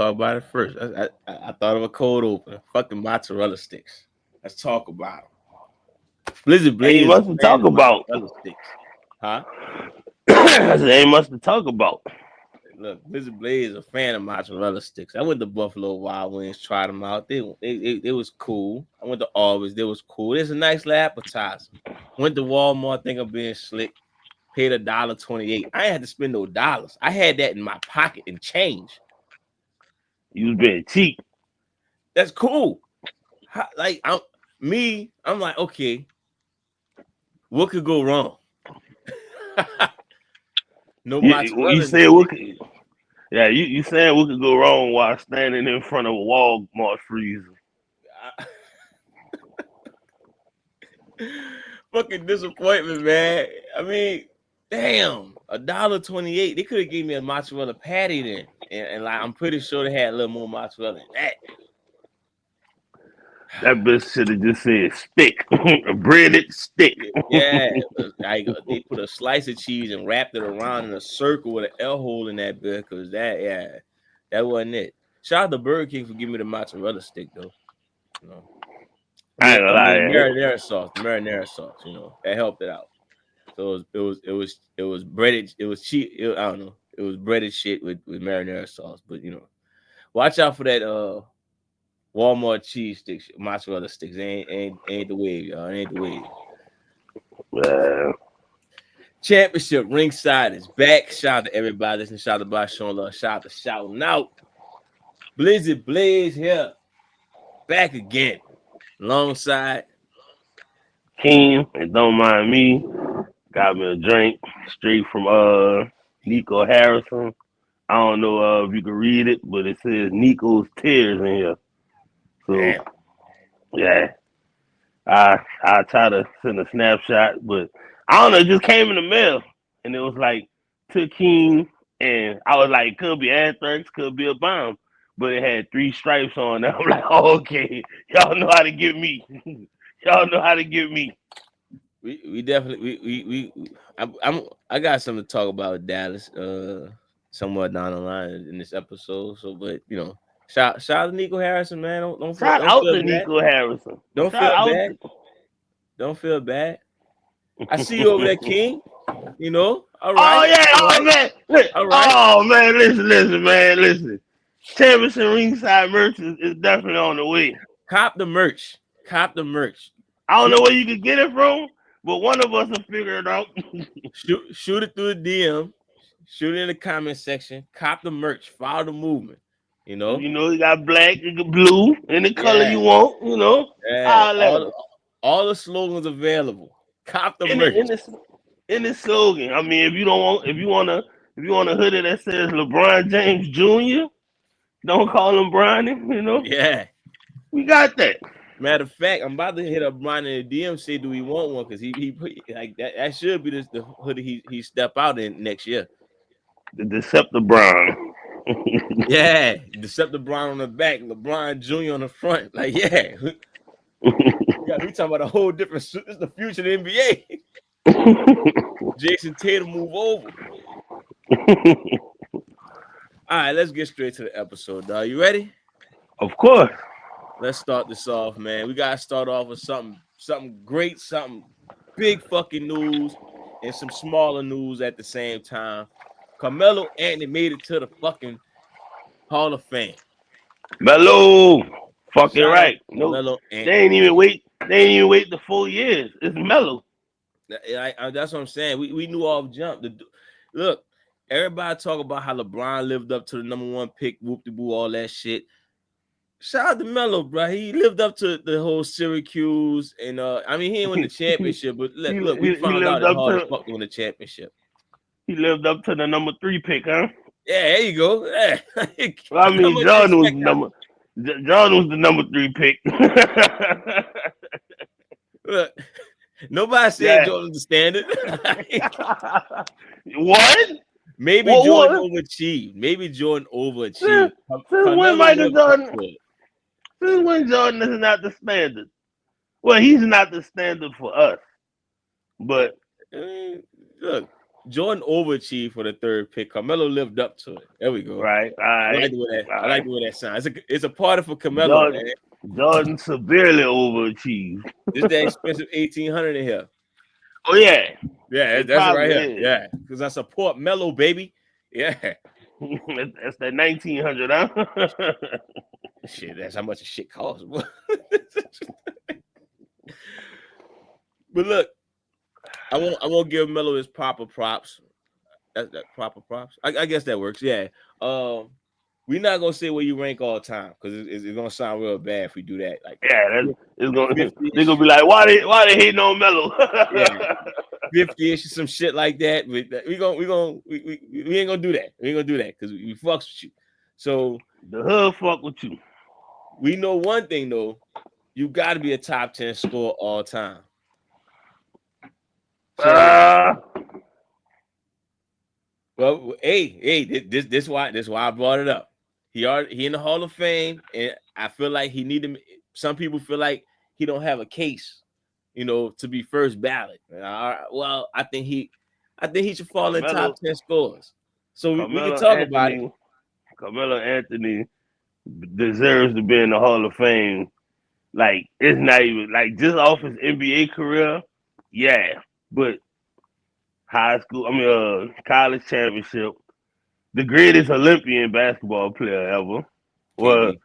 talk about it first. I thought of a cold opener. Fucking mozzarella sticks. Let's talk about them. Blizzard Ain't Blaze is much a to fan talk of about. mozzarella sticks. Huh? I said, ain't much to talk about. Look, Blizzard Blaze is a fan of mozzarella sticks. I went to Buffalo Wild Wings, tried them out. They was cool. I went to Always. They was cool. It's a nice little appetizer. Went to Walmart, think of being slick. Paid $1.28. I ain't had to spend no dollars. I had that in my pocket and change. You was being cheap. That's cool. Like I'm like, okay, what could go wrong? No mozzarella. You said what could, yeah, you saying what could go wrong while standing in front of a Walmart freezer. Fucking disappointment, man. I mean, damn, $1.28. They could have gave me a mozzarella patty then, and like I'm pretty sure they had a little more mozzarella than that. That bitch should have just said stick, a breaded stick. Yeah, they put a slice of cheese and wrapped it around in a circle with an L hole in that bit, because that wasn't it. Shout out to Burger King for giving me the mozzarella stick though. You know, I ain't gonna lie. the marinara sauce, you know, that helped it out. So it was breaded. It was cheap. I don't know. It was breaded shit with marinara sauce. But you know, watch out for that Walmart cheese sticks, mozzarella sticks. Ain't the wave, y'all. Ain't the wave. Championship Ringside is back. Shout out to everybody listening. Shout out to Bob showing love. Shout out to shouting out. Blizzard Blaze here, back again, alongside King, and don't mind me. Got me a drink straight from Nico Harrison. I don't know if you can read it, but it says Nico's Tears in here. So damn. yeah, I try to send a snapshot, but I don't know. It just came in the mail, and it was like to King, and I was like, could be anthrax, could be a bomb, but it had 3 stripes on it. I'm like, oh, okay, y'all know how to get me. Y'all know how to get me. We definitely I got something to talk about with Dallas somewhat down the line in this episode. So, but you know, shout out to Nico Harrison, man. Don't Shout feel out to bad. Nico Harrison. Don't Shout feel out bad. Don't feel bad. I see you over there, King. You know, all right. Oh yeah, all right. All right. Oh man, listen. Championship Ringside merch is definitely on the way. Cop the merch. I don't know where you can get it from, but one of us will figure it out. Shoot it through the DM. Shoot it in the comment section. Cop the merch. Follow the movement. You know. You know, you got black, you got blue, any color Yeah. you want. You know, Yeah. All the slogans available. Cop the merch. In the slogan. I mean, if you want a hoodie that says LeBron James Jr., don't call him Bronny. You know, Yeah. we got that. Matter of fact, I'm about to hit up Bron in the DM, say, do we want one? Because he put like that. That should be the hoodie he step out in next year. The Decepticon. Yeah, Decepticon on the back, LeBron Jr. on the front. Like, yeah, we talking about a whole different. This is the future of the NBA. Jason Tatum move over. All right, let's get straight to the episode, dog. You ready? Of course. Let's start this off, man. We gotta start off with something great, something big fucking news, and some smaller news at the same time. Carmelo Anthony made it to the fucking Hall of Fame. MELO. Fucking Shout right. out No, Carmelo they Anthony. ain't even wait the 4 years. It's MELO. That's what I'm saying. We knew off jump. Look, everybody talk about how LeBron lived up to the #1 pick, whoop-de-boo, all that shit. Shout out to MELO, bro. He lived up to the whole Syracuse, and I mean, he ain't win the championship, but look, we found out it's hard as fuck to win the championship. He lived up to the #3 pick, huh? Yeah, there you go. Yeah. Well, I mean, Jordan was the #3 pick. Look, nobody said Jordan's the standard. What? Maybe Jordan overachieved. Since when Jordan is not the standard? Well, he's not the standard for us. But I mean, look, Jordan overachieved for the third pick. Carmelo lived up to it. There we go. Right. All I right. like the way that. All I like right. the way that sounds. It's a party for Carmelo, Jordan, man. Jordan severely overachieved. This that expensive 1,800 in here. Oh yeah, Yeah, it that's it probably right here. is. Yeah, because I support Melo, baby. Yeah. That's that 1,900, huh? Shit, that's how much the shit costs. But look, I won't give Melo his proper props. That proper props. I guess that works. Yeah. We're not gonna say where you rank all time because it's gonna sound real bad if we do that. Like, Yeah, it's gonna. 50-ish. They're gonna be like, why they hating on Melo? Yeah, 50-ish, some shit like that. We ain't gonna do that. We ain't gonna do that because we fucks with you. So The hood fuck with you. we know one thing though, you got to be a top 10 scorer all time. So, well, hey, this why I brought it up. He in the Hall of Fame, and I feel like he need to. Some people feel like he don't have a case, to be first ballot. Well, I think he should fall in top 10 scores. So we can talk about it. Carmelo Anthony deserves to be in the Hall of Fame. Like, it's not even like just off his NBA career, yeah. But college championship, the greatest Olympian basketball player ever. KD.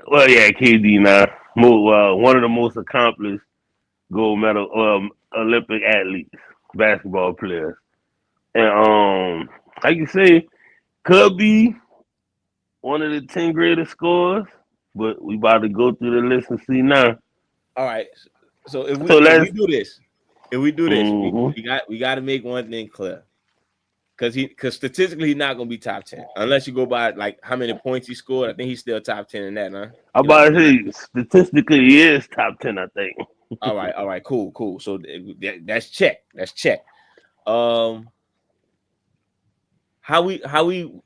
Well, yeah, KD now. One of the most accomplished gold medal Olympic athletes, basketball players. And like you say, could be one of the 10 greatest scorers, but we about to go through the list and see now. All right. So if we do this, Mm-hmm. we got to make one thing clear. Because statistically he's not gonna be top 10 unless you go by like how many points he scored. I think he's still top 10 in that, huh? I'm about to say statistically he is top 10, I think. All right, cool. So that's check. That's check. How we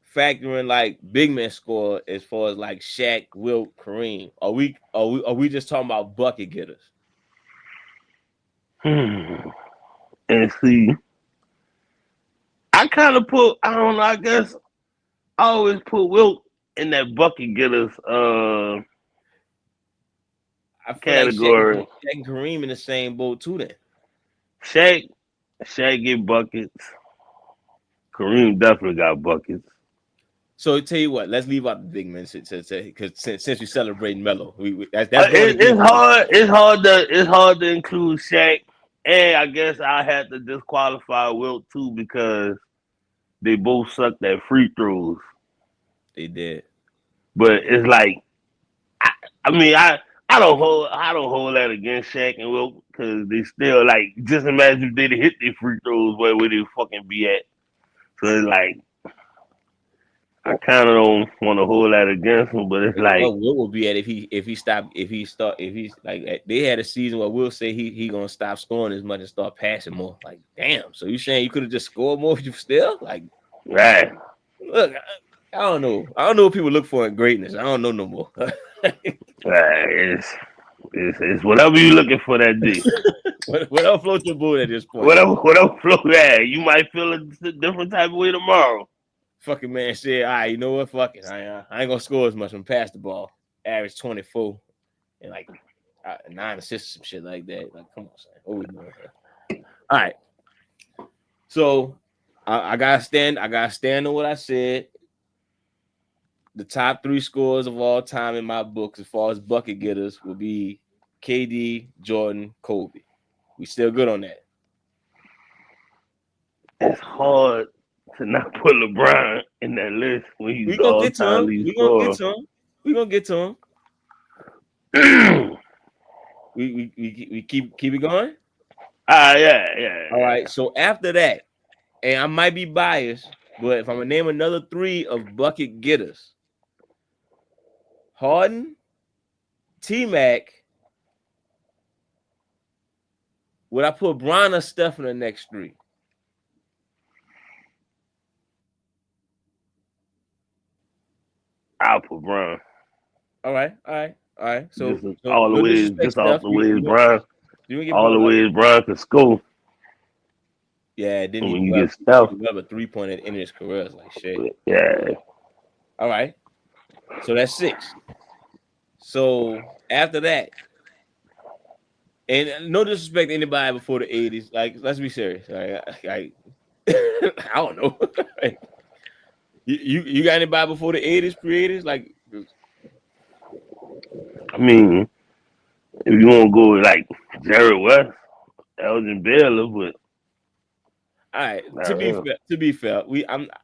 factor in like big man score as far as like Shaq, Wilt, Kareem? Are we just talking about bucket getters? And see, I don't know, I guess I always put Wilt in that bucket getters I feel category. like Shaq and Kareem in the same boat too. Then Shaq get buckets. Kareem definitely got buckets. So tell you what, let's leave out the big men because since we celebrate Melo, it's hard to include Shaq, and I guess I had to disqualify Wilt too because they both sucked at free throws. They did, but it's like I don't hold that against Shaq and Wilt because they still like just imagine if they'd hit their free throws where would they fucking be at? So it's like I kind of don't want to hold that against him, but it's like what Will be at if he's like they had a season where Will say he gonna stop scoring as much and start passing more. Like damn, so you saying you could have just scored more if you still like right? Look, I don't know what people look for in greatness. I don't know no more. It's whatever you looking for that day. Whatever floats your boat at this point. Whatever float. Yeah, you might feel a different type of way tomorrow. Fucking man said, all right, you know what? Fuck it. I ain't gonna score as much. I'm pass the ball. Average 24 and like 9 assists, some shit like that. Like, come on, son. What we doing here? All right. So I gotta stand on what I said. The top 3 scorers of all time in my books, as far as bucket getters, will be KD, Jordan, Kobe. We still good on that? It's hard to not put LeBron in that list when he's the all-time lead scorer. We gonna get to him. we keep it going. Yeah. All right. So after that, and I might be biased, but if I'm gonna name another 3 of bucket getters, Harden, T-Mac. Would I put Bron or Steph in the next 3? I'll put Bron. All right. So all the ways, just off the ways Bron, all the ways Bron could score. Yeah, then And he when you blew get Steph, up a 3-point at the end of his career. It's like shit. yeah. All right. So that's 6. So after that, and no disrespect to anybody before the 80s. Like, let's be serious. Like I don't know. Like, you got anybody before the 80s, pre-80s? Like, I mean, if you want to go with like Jerry West, Elgin Baylor, but all right. not really. To be fair,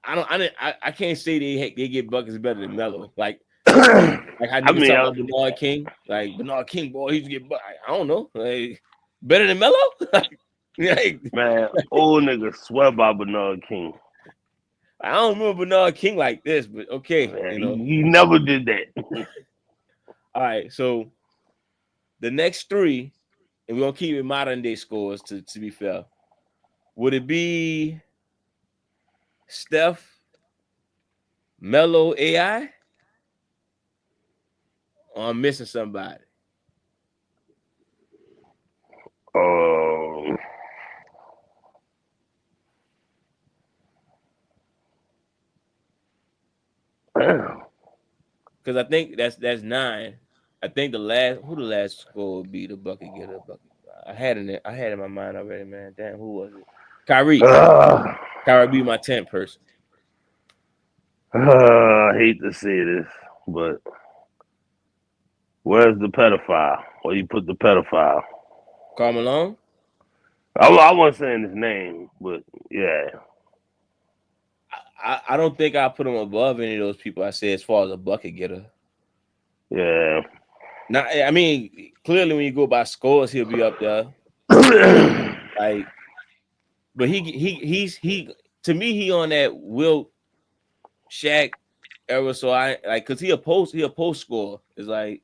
I can't say they get buckets better than Melo. Like how I niggas mean, talk about Bernard King. Like Bernard King, boy, he used to get I don't know. Like better than Melo? like, man, old niggas swear by Bernard King. I don't remember Bernard King like this, but okay, Man, he never did that. All right, so the next 3, and we're gonna keep it modern day scores to be fair. Would it be Steph, Melo, AI? Or I'm missing somebody? Um, Because I think that's 9. I think the last score would be the bucket getter. I had in my mind already, man. Damn, who was it? Kyrie. Kyrie be my 10th person. I hate to say this, but where's the pedophile? Where you put the pedophile? Carmelo. I wasn't saying his name, but yeah. I don't think I put him above any of those people I said as far as a bucket getter. Yeah. Now, I mean, clearly when you go by scores, he'll be up there. Like, but he's to me he on that Will Shaq era. So I like because he a post score. It's like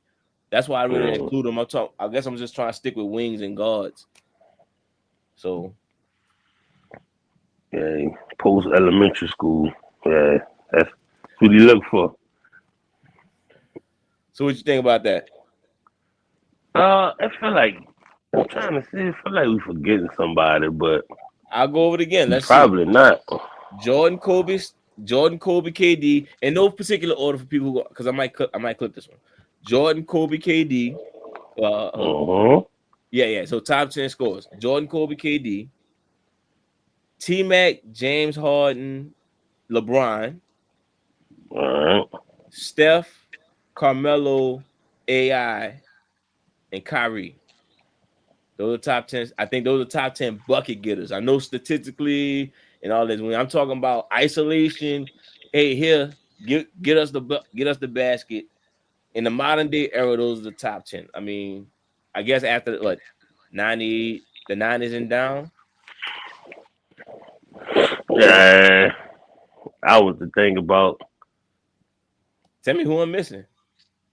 that's why I really include him. I guess I'm just trying to stick with wings and guards. So yeah, post elementary school. Yeah, that's what you look for. So what you think about that? I feel like I'm trying to see. I feel like we forgetting somebody, but I'll go over it again. Let's probably see. not. Jordan, Kobe, KD, in no particular order for people because I might clip this one. Jordan, Kobe, KD. Yeah. So top 10 scores: Jordan, Kobe, KD, T Mac, James Harden, LeBron, All right. Steph, Carmelo, AI, and Kyrie. Those are top 10. I think those are top 10 bucket getters. I know statistically and all this. When I'm talking about isolation, hey, here, get us the basket. In the modern day era, those are the top 10. I mean, I guess after what 90, the 90s and down. Yeah, I was to think about. Tell me who I'm missing.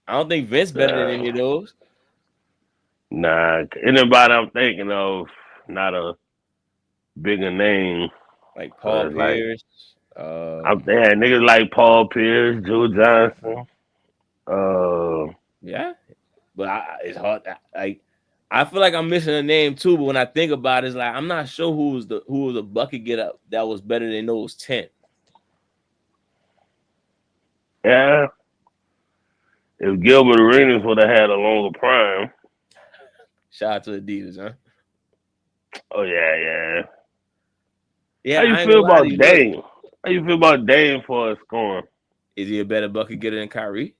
I don't think Vince better than any of those. Nah, anybody I'm thinking of, not a bigger name. Like Paul Like Pierce. I'm there, niggas like Paul Pierce, Joe Johnson. Yeah, but it's hard. Like I feel like I'm missing a name too. But when I think about it, it's like I'm not sure who was a bucket getter that was better than those 10. Yeah, if Gilbert Arenas would have had a longer prime. Shout out to Adidas, huh? Oh yeah. Yeah, How you I ain't feel gonna lie to about you. Look, Dame? How you feel about Dame for his scoring? is he a better bucket getter than Kyrie?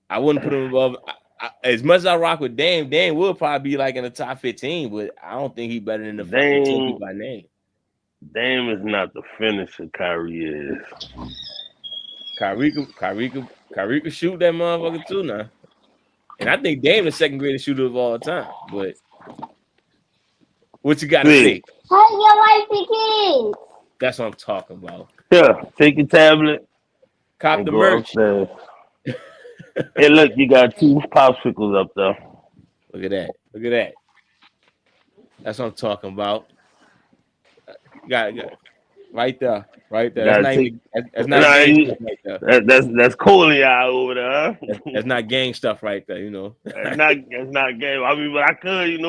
I wouldn't put him above. As much as I rock with Dame, Dame will probably be like in the top 15, but I don't think he's better than the 10 Dame, people I named. Dame is not the finisher Kyrie is. Kyrie could shoot that motherfucker too now. And I think Dame the second greatest shooter of all time. But what you got to See, say? That's what I'm talking about. here, take your tablet Cop and the go merch. upstairs. Hey, look, you got 2 popsicles up there. Look at that. That's what I'm talking about. Got right there. You That's gotta not take. even that's not Nah, gang stuff right there. that's Coleon over there. Huh? That's not gang stuff right there, you know. That's not game. I mean, but I could,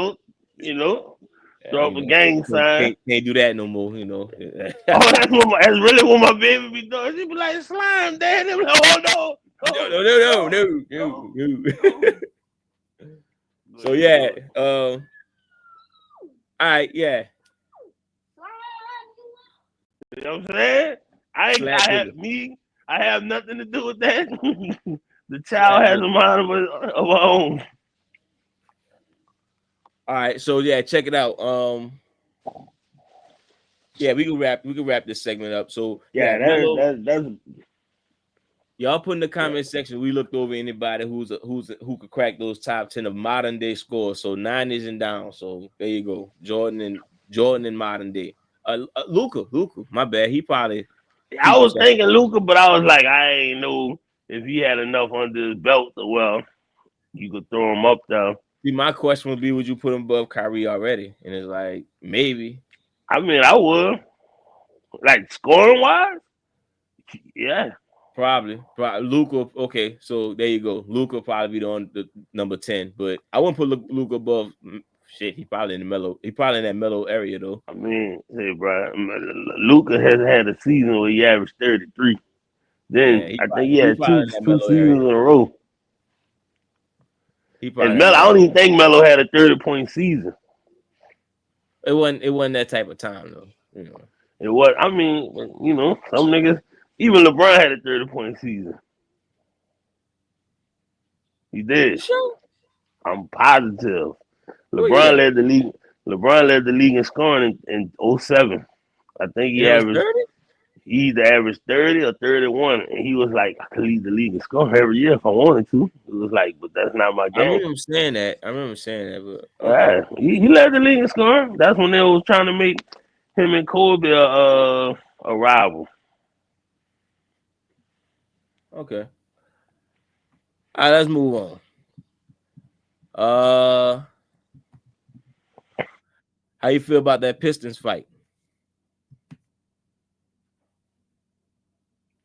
throw up a gang sign. Can't do that no more, Oh, that's really what my baby be doing. She be like, slime, dad. They be like, oh no. So yeah, all right, yeah. You know what I'm saying? Slap nigga. I have nothing to do with that. The child Slap has nigga. a mind of her own. All right, so yeah, check it out. Yeah, we can wrap this segment up. So yeah, Melo, that's y'all put in the comment section. We looked over anybody who could crack those top 10 of modern day scores. So 90s and down. So there you go, Jordan and modern day. Luka, my bad. He probably I people was say, thinking Luca, but I was like, I ain't know if he had enough under his belt. So well, you could throw him up there. see, my question would be, would you put him above Kyrie already? And it's like maybe. I mean, I would. Like scoring wise, yeah. Probably Luka. Okay, so there you go. Luka probably be the number 10, but I wouldn't put Luka above. Shit, he probably in the mellow. He probably in that mellow area though. I mean, hey, bro, Luca has had a season where he averaged 33. Yeah, Then I think he had probably two in that two mellow area. seasons in a row. He probably And in that Melo, I mellow don't area. even think Melo had a 30-point season. It wasn't that type of time though. It was. I mean, some niggas. Even LeBron had a 30-point season. He You did. sure? I'm positive. What year? LeBron led the league in scoring in 07. I think It was 30. he either averaged 30 or 31, and he was like, I could lead the league in scoring every year if I wanted to. It was like, but that's not my I game. remember saying that. But okay. Yeah, he led the league in scoring. That's when they was trying to make him and Kobe a rival. Okay. All right, let's move on. How you feel about that Pistons fight?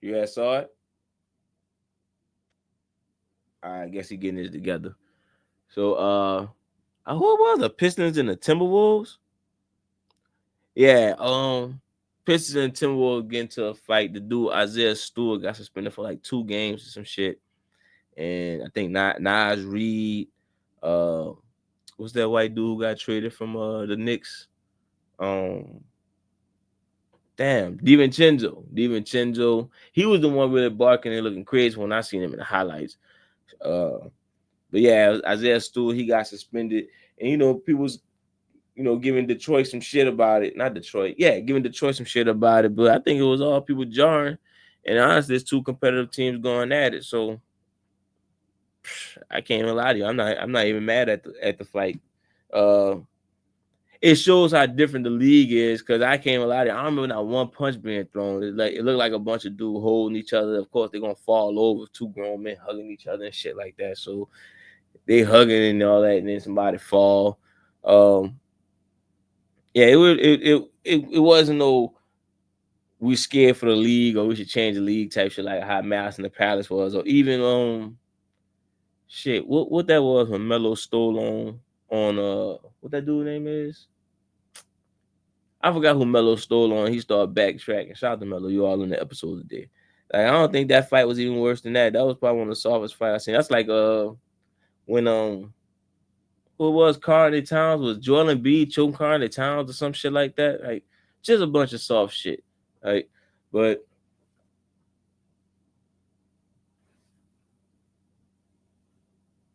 You guys saw it? I guess he getting it together. So who was the Pistons and the Timberwolves? Yeah, Pistons and Timberwolves get into a fight. The dude Isaiah Stewart got suspended for like 2 games or some shit. And I think Nas Reed, what's that white dude who got traded from the Knicks? DiVincenzo. He was the one really barking and looking crazy when I seen him in the highlights. But yeah, Isaiah Stewart, he got suspended, and people was giving Detroit some shit about it. Not Detroit, yeah, giving Detroit some shit about it. But I think it was all people jarring, and honestly, it's 2 competitive teams going at it. So I can't even lie to you. I'm not even mad at the fight. It shows how different the league is because I can't even lie to you. I don't remember not one punch being thrown. It looked like a bunch of dudes holding each other. Of course, they're gonna fall over. 2 grown men hugging each other and shit like that. So they hugging and all that, and then somebody fall. Yeah, it wasn't no we scared for the league or we should change the league type shit like how Mouse in the Palace was, or even shit, what that was when Melo stole on what that dude name is? I forgot who Melo stole on. He started backtracking. Shout out to Melo. You all in the episode today. Like, I don't think that fight was even worse than that. That was probably one of the softest fights I've seen. That's like when who it was Carney Towns was Joel Embiid choking Carney Towns or some shit like that. Like, just a bunch of soft shit. Right. But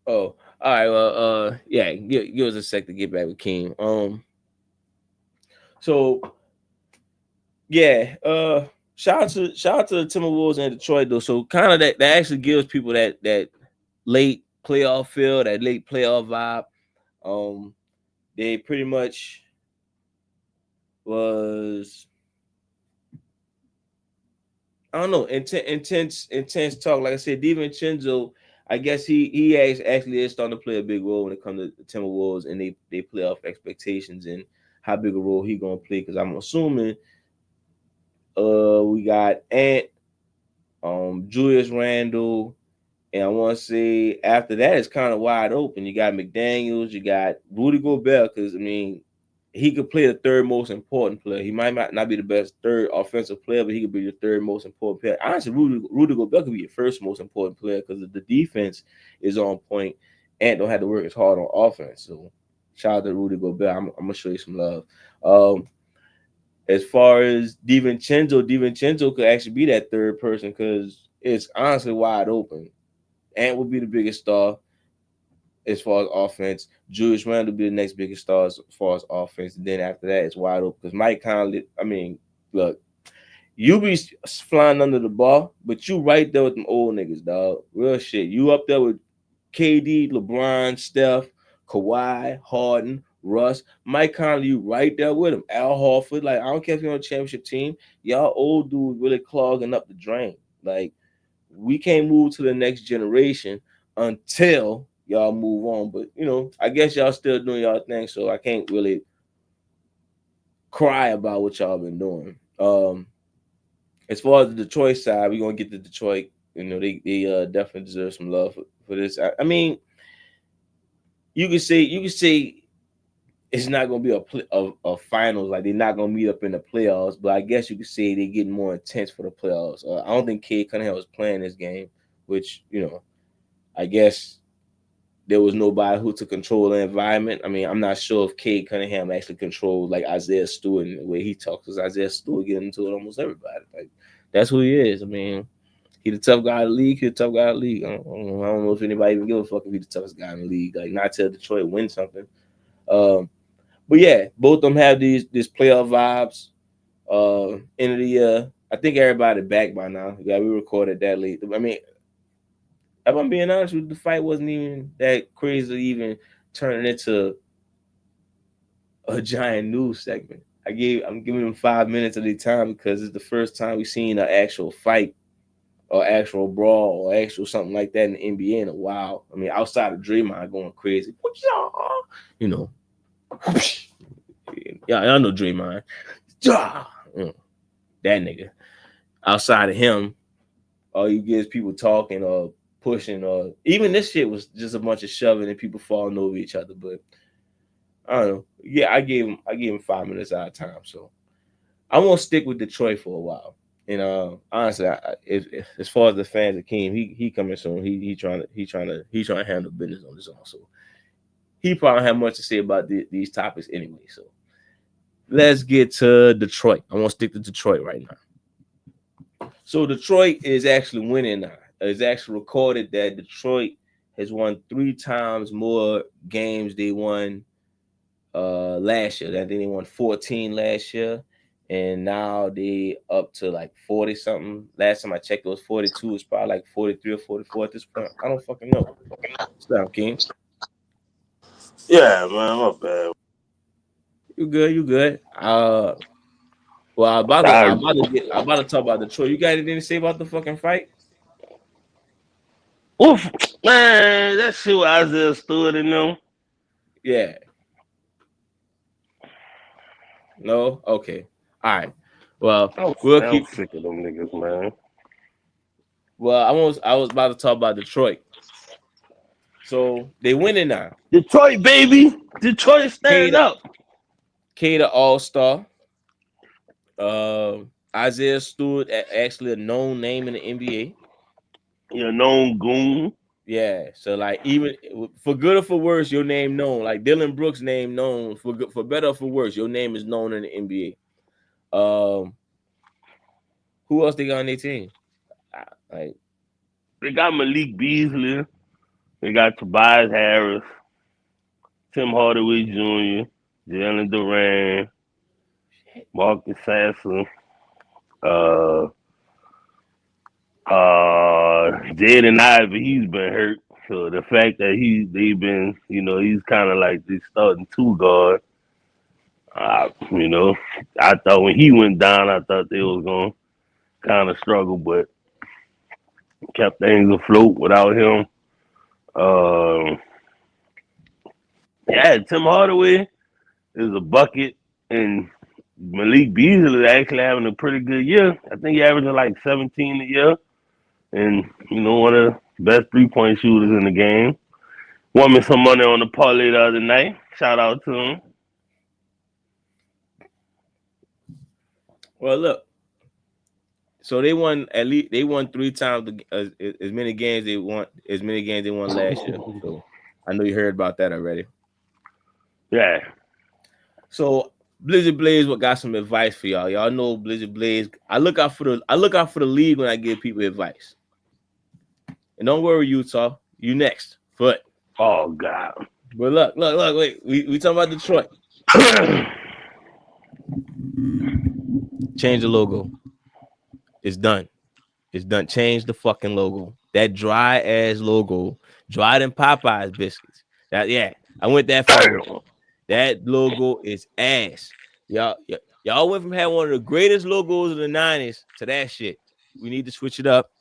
all right, well, yeah, give us a sec to get back with King. So yeah, shout out to the Timberwolves and Detroit though. So kind of that actually gives people that late playoff feel, that late playoff vibe. They pretty much was, I don't know, intense talk. Like I said, DiVincenzo, I guess he actually is starting to play a big role when it comes to the Timberwolves and they playoff expectations and how big a role he gonna play. Because I'm assuming we got Ant, Julius Randle, And I want to say after that, it's kind of wide open. You got McDaniels, you got Rudy Gobert, because I mean, he could play the third most important player. He might not be the best third offensive player, but he could be the third most important player. Honestly, Rudy Gobert could be your first most important player because the defense is on point and don't have to work as hard on offense. So shout out to Rudy Gobert. I'm gonna show you some love. Um, as far as DiVincenzo could actually be that third person because it's honestly wide open. Ant will be the biggest star as far as offense. Julius Randle will be the next biggest star as far as offense. And then after that, it's wide open because Mike Conley. I mean, look, you be flying under the bar, but you right there with them old niggas, dog. Real shit. You up there with KD, LeBron, Steph, Kawhi, Harden, Russ, Mike Conley. You right there with him. Al Horford. Like I don't care if you're on a championship team. Y'all old dudes really clogging up the drain. Like we can't move to the next generation until y'all move on. But I guess y'all still doing y'all thing, so I can't really cry about what y'all been doing. As far as the Detroit side, we're gonna get to Detroit. They definitely deserve some love for this. I mean, you can say it's not gonna be a finals, like they're not gonna meet up in the playoffs, but I guess you could say they're getting more intense for the playoffs. I don't think Cade Cunningham was playing this game, which I guess there was nobody who to control the environment. I mean, I'm not sure if Cade Cunningham actually controlled like Isaiah Stewart in the way he talks, because Isaiah Stewart getting into it almost everybody. Like that's who he is. I mean, he the tough guy in the league. He the tough guy in the league. I don't know if anybody even give a fuck if he the toughest guy in the league. Like not till Detroit win something. But yeah, both of them have these playoff vibes. End of the year, I think everybody back by now. Yeah, we recorded that late. I mean, if I'm being honest with you, the fight wasn't even that crazy to even turn it into a giant news segment. I'm giving them 5 minutes of their time because it's the first time we've seen an actual fight or actual brawl or actual something like that in the NBA in a while. I mean, outside of Draymond going crazy, you know, yeah, I know Draymond, that nigga. Outside of him, all you get is people talking or pushing, or even this shit was just a bunch of shoving and people falling over each other. But I don't know. Yeah, I gave him 5 minutes out of time, so I'm gonna stick with Detroit for a while. And honestly, if as far as the fans of Keem, he coming soon. He trying to handle business on his own. So he probably have much to say about these topics anyway. So let's get to Detroit. I want to stick to Detroit right now. So Detroit is actually winning now. It's actually recorded that Detroit has won 3 times more games they won last year. I think they won 14 last year, and now they up to like 40 something. Last time I checked, it was 42. It's probably like 43 or 44 at this point. I don't fucking know. Stop, King. Yeah, man, my bad. You good? You good? Well, I'm about to talk about Detroit. You got anything to say about the fucking fight? Oof, man, that shit with Isaiah Stewart in them. Yeah. No. Okay. All right. Well, we'll I'm keep. sick of them niggas, man. Well, I was about to talk about Detroit. So they winning now. Detroit, baby. Detroit standing Kate, up. Kate, All Star. Isaiah Stewart, actually a known name in the NBA. You known goon. Yeah, so like even for good or for worse, your name known. Like Dylan Brooks' name known. For better or for worse, your name is known in the NBA. Who else they got on their team? Like They got Malik Beasley. They got Tobias Harris, Tim Hardaway Jr., Jalen Duran, Marcus Sasser, uh, Jaden Ivey. He's been hurt, so the fact that they've been, he's kind of like the starting 2 guard. I thought when he went down, I thought they was gonna kind of struggle, but kept things afloat without him. Uh, yeah, Tim Hardaway is a bucket, and Malik Beasley is actually having a pretty good year. I think he averaging like 17 a year, and one of Best 3-point shooters in the game. Won me some money on the parlay the other night. Shout out to him. Well, look. So they won at least. They won 3 times as many games they won last year. So I know you heard about that already. Yeah. So Blizzard Blaze, what got some advice for y'all? Y'all know Blizzard Blaze. I look out for the league when I give people advice. And don't worry, Utah, you next. Foot. Oh God. But look, wait. We talking about Detroit. Change the logo. It's done. It's done. Change the fucking logo. That dry ass logo, dried in Popeyes biscuits. I went that far. That logo is ass. Y'all went from having one of the greatest logos of the 90s to that shit. We need to switch it up.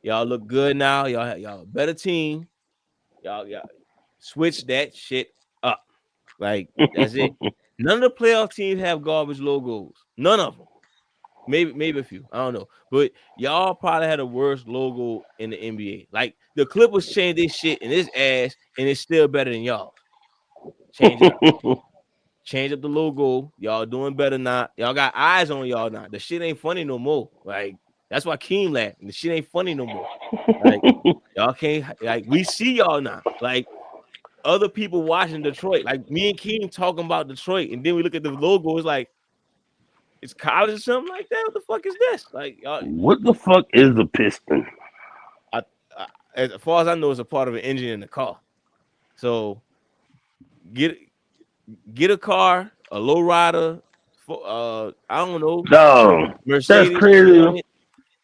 Y'all look good now. Y'all a better team. Y'all switch that shit up. Like, that's it. None of the playoff teams have garbage logos. None of them. Maybe a few. I don't know. But y'all probably had the worst logo in the NBA. Like, the Clippers changed this shit in this ass, and it's still better than y'all. Change it up. Change up the logo. Y'all doing better now. Y'all got eyes on y'all now. The shit ain't funny no more. Like, that's why Keem laughing. The shit ain't funny no more. Like, y'all can't, like, we see y'all now. Like, other people watching Detroit. Like, me and Keem talking about Detroit, and then we look at the logo, it's like, it's college or something like that. What the fuck is this? Like, y'all, what the fuck is a piston? as far as I know, it's a part of an engine in the car. So get a car, a low rider, I don't know, Dog, that's Mercedes, crazy.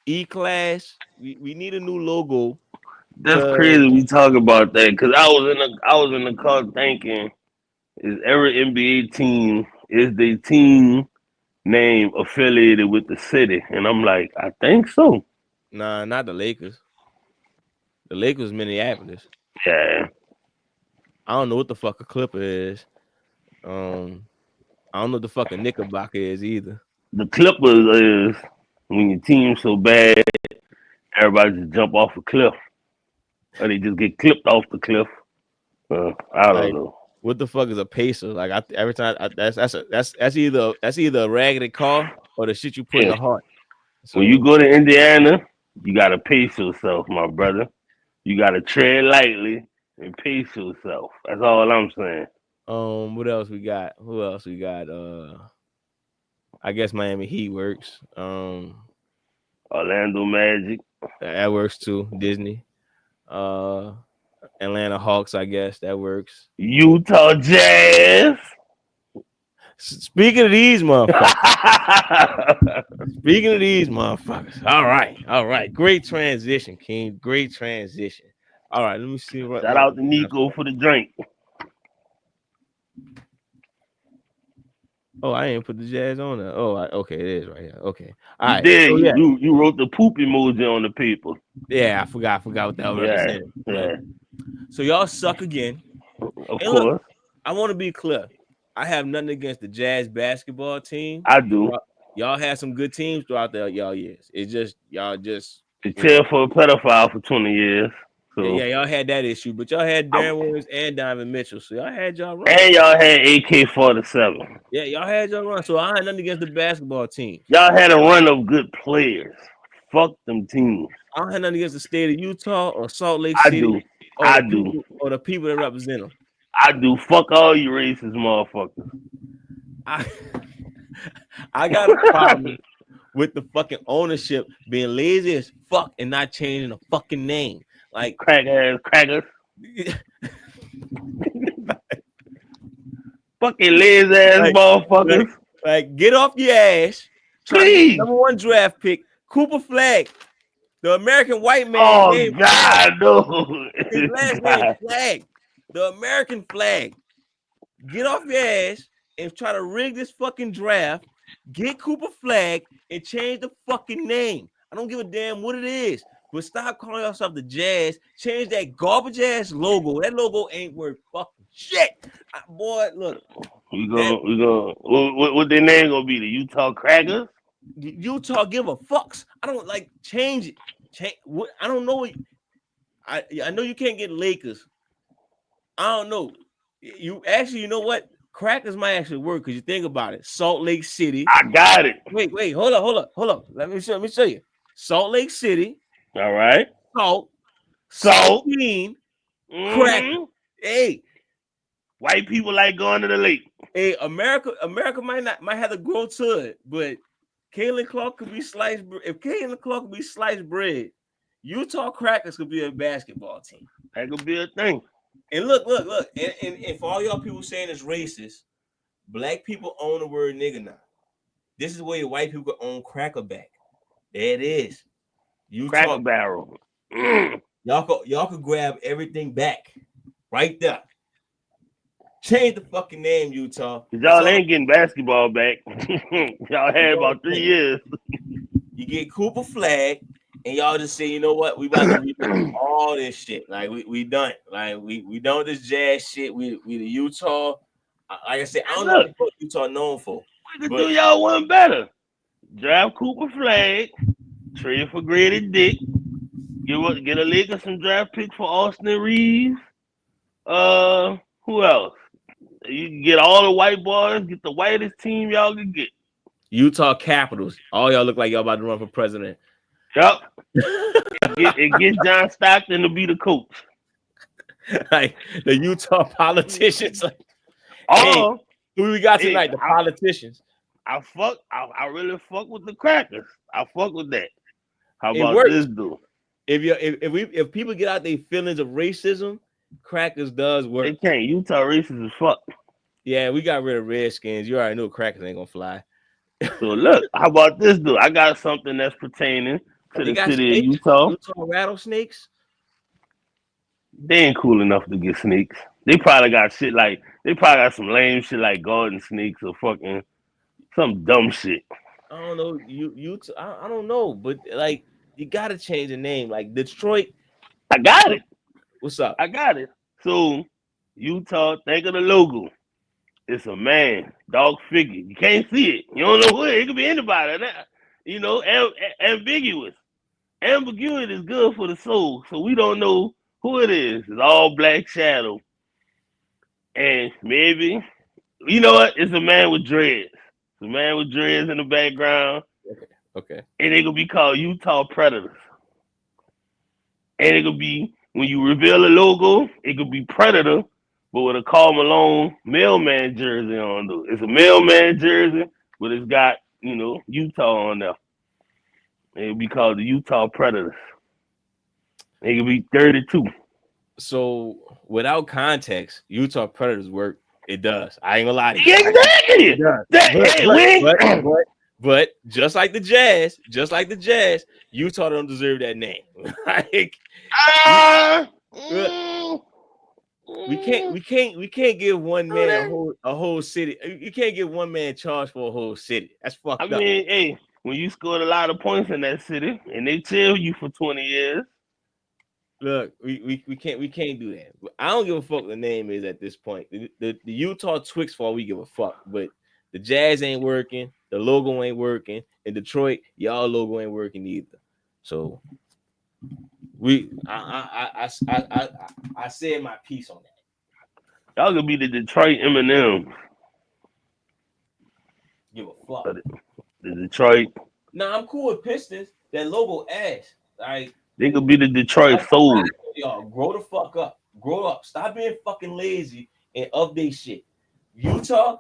E-Class. We need a new logo. That's crazy. We talk about that because I was in the car thinking, is every NBA team is the team name affiliated with the city? And I'm like, I think so. Nah, not the Lakers. The Lakers, Minneapolis. Yeah. I don't know what the fuck a Clipper is. I don't know what the fucking Knickerbocker is either. The Clippers is when your team's so bad, everybody just jump off a cliff, or they just get clipped off the cliff. I don't know. What the fuck is a pacer? Like, every time that's either a raggedy car or the shit you put in the heart. So When you go to Indiana, you gotta pace yourself, my brother. You gotta tread lightly and pace yourself. That's all I'm saying. what else we got? Who else we got? I guess Miami Heat works. Orlando Magic. That works too. Disney. Atlanta Hawks, I guess that works. Utah Jazz. Speaking of these motherfuckers. All right. Great transition, King. Great transition. All right, let me see. Shout out to Nico for the drink. Oh, I ain't put the Jazz on there. Oh, okay, it is right here. Okay, all you right. did. So, you wrote the poop emoji on the paper. Yeah, I forgot what that represented. Yeah. So y'all suck again. Of And course. look, I want to be clear. I have nothing against the Jazz basketball team. I do. Y'all had some good teams throughout y'all years. It's just y'all just chair for a pedophile for 20 years. So. Yeah, y'all had that issue, but y'all had Darren Williams and Donovan Mitchell, so y'all had y'all run. And y'all had AK-47. Yeah, y'all had y'all run. So I had nothing against the basketball team. Y'all had a run of good players. Fuck them teams. I don't have nothing against the state of Utah or Salt Lake City. I do. Or the people that represent them. I do. Fuck all you racist motherfuckers. I got a problem with the fucking ownership being lazy as fuck and not changing the fucking name. Like crackers. Fucking lazy ass motherfuckers. Like, get off your ass. Please. Number 1 draft pick, Cooper Flagg, the American white man. Oh God, no. His last name Flagg, the American flag. Get off your ass and try to rig this fucking draft. Get Cooper Flagg and change the fucking name. I don't give a damn what it is. But stop calling yourself the Jazz. Change that garbage ass logo. That logo ain't worth fucking shit. Boy, look. We gonna what their name gonna be? The Utah Crackers? Utah give a fucks. I don't change it. I don't know. I know you can't get Lakers. I don't know. You know what? Crackers might actually work because you think about it. Salt Lake City. I got it. Wait, hold up. Let me show you. Salt Lake City, All right. salt, Salt. saltine, cracker. Hey, white people like going to the lake. Hey, America might have to grow to it, but Caitlin Clark could be sliced. If Caitlin Clark could be sliced bread, Utah Crackers could be a basketball team. That could be a thing. And look, and for all y'all people saying it's racist, black people own the word nigga now. This is where your white people own crackerback. There it is. Utah Cracker Barrel. Y'all could grab everything back right there. Change the fucking name, Utah. Y'all ain't getting basketball back. Y'all had about 3 years. You get Cooper Flagg, and y'all just say, you know what? We about to redo all this shit. Like we done. Like we done with this jazz shit. We the Utah. Like I said, I don't know what Utah known for. We could do y'all one better. Draft Cooper Flagg, trade for Grady Dick, get a league of some draft picks for Austin Reeves. Who else? You can get all the white boys, get the whitest team y'all can get. Utah Capitals. All y'all look like y'all about to run for president. Yup. and get John Stockton to be the coach. Like the Utah politicians. Like, oh, hey, who we got tonight? The politicians. I really fuck with the Crackers. I fuck with that. How about this dude? If people get out their feelings of racism, Crackers does work. They can't. Utah racist as fuck. Yeah, we got rid of Redskins. You already know Crackers ain't gonna fly. So look, how about this dude? I got something that's pertaining to the city of Utah. Utah rattlesnakes. They ain't cool enough to get snakes. They probably got some lame shit like garden snakes or fucking some dumb shit. I don't know. I don't know, but like you gotta change the name. Like Detroit. I got it. What's up? I got it. So Utah, think of the logo. It's a man, dog figure. You can't see it. You don't know who it is. It could be anybody. You know, ambiguous. Ambiguity is good for the soul. So we don't know who it is. It's all black shadow. And maybe, you know what? It's a man with dreads. It's a man with dreads in the background. Okay. And they could be called Utah Predators. And it could be, when you reveal the logo, it could be Predator, but with a Karl Malone mailman jersey on though. It's a mailman jersey, but it's got, you know, Utah on there. It would be called the Utah Predators. It could be 32. So without context, Utah Predators work. It does. I ain't gonna lie to you. Exactly. It does. But just like the Jazz, Utah don't deserve that name. Like, we can't give one man a whole city. You can't give one man charge for a whole city. That's fucked up. I mean, hey, when you scored a lot of points in that city and they chill you for 20 years. Look, we can't do that. I don't give a fuck what the name is at this point. The Utah Twix for all we give a fuck, but the Jazz ain't working, the logo ain't working. In Detroit, y'all logo ain't working either. So I said my piece on that. Y'all gonna be the Detroit M&M. Give a fuck. The Detroit. Nah, I'm cool with Pistons. That logo ass. Like they could be the Detroit Soul. Y'all grow the fuck up. Grow up. Stop being fucking lazy and update shit. Utah,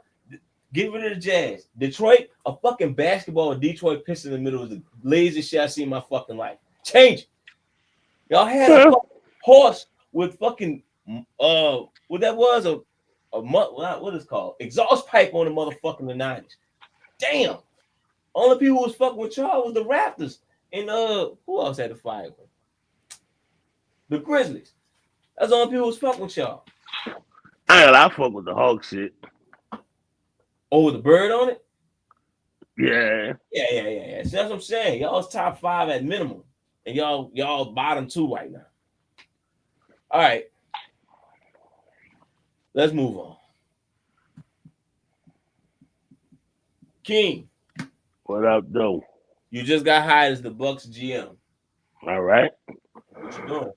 get rid of the Jazz. Detroit, a fucking basketball with Detroit Pistons in the middle is the laziest shit I see in my fucking life. Change it. Y'all had a fucking horse with fucking what that was what is it called? Exhaust pipe on the motherfucking the 90s. Damn. Only people who was fucking with y'all was the Raptors. And who else had the fire? The Grizzlies. That's the only people who was fucking with y'all. I fuck with the Hawk shit. Oh, with the bird on it? Yeah. Yeah. See, that's what I'm saying. Y'all's top 5 at minimum. And y'all bottom 2 right now. All right. Let's move on. King. What up, though? You just got hired as the Bucks GM. All right. What you doing?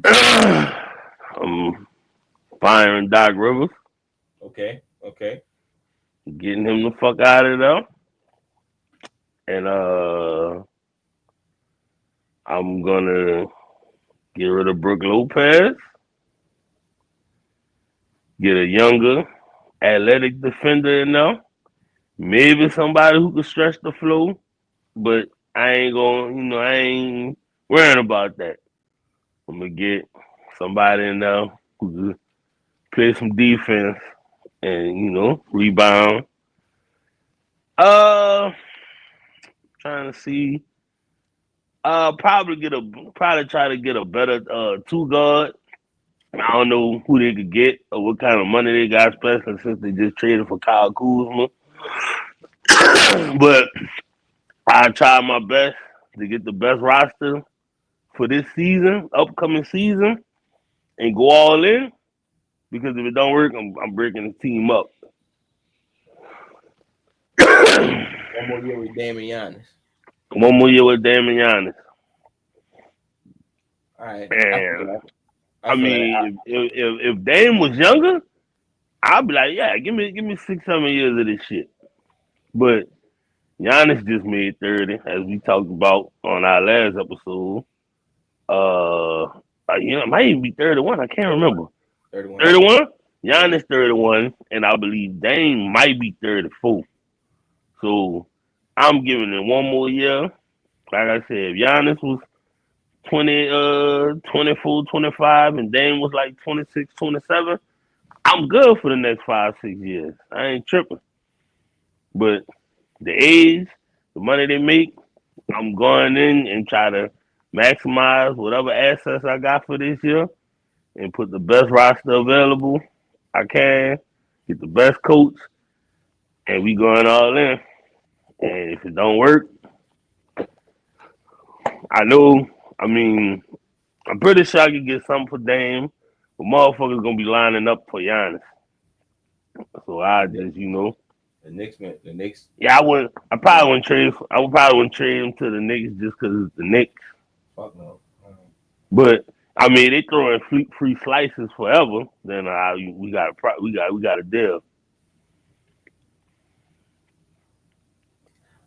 I'm firing Doc Rivers, Okay. Okay. getting him the fuck out of there, and I'm gonna get rid of Brooke Lopez, get a younger, athletic defender in there, maybe somebody who can stretch the floor, but I ain't gonna, I ain't worrying about that. I'm gonna get somebody in there who can play some defense and rebound. Uh, Trying to see. Probably try to get a better two guard. I don't know who they could get or what kind of money they got, especially since they just traded for Kyle Kuzma. But I try my best to get the best roster for this season, upcoming season, and go all in. Because if it don't work, I'm breaking the team up. One more year with Damian Giannis. One more year with Damian Giannis. All right. I feel And like. I I feel like. mean, if Dame was younger, I'd be like, yeah, give me 6, 7 years of this shit. But Giannis just made 30, as we talked about on our last episode. It might even be 31. I can't remember. 31. 31. Yeah. Giannis 31, and I believe Dame might be 34. So I'm giving it one more year. Like I said, if Giannis was 20, 24, 25, and Dame was like 26, 27, I'm good for the next 5, 6 years. I ain't tripping. But the age, the money they make, I'm going in and try to maximize whatever assets I got for this year and put the best roster available I can, get the best coach, and we going all in. And if it don't work, I know, I mean, I'm pretty sure I could get something for Dame, but motherfuckers gonna be lining up for Giannis. So I The just, Knicks, man. The Knicks. yeah, I wouldn't. I probably wouldn't trade. I would probably wouldn't trade him to the Knicks just because it's the Knicks. Fuck no. But I mean, they throwing free slices forever. Then we got a deal.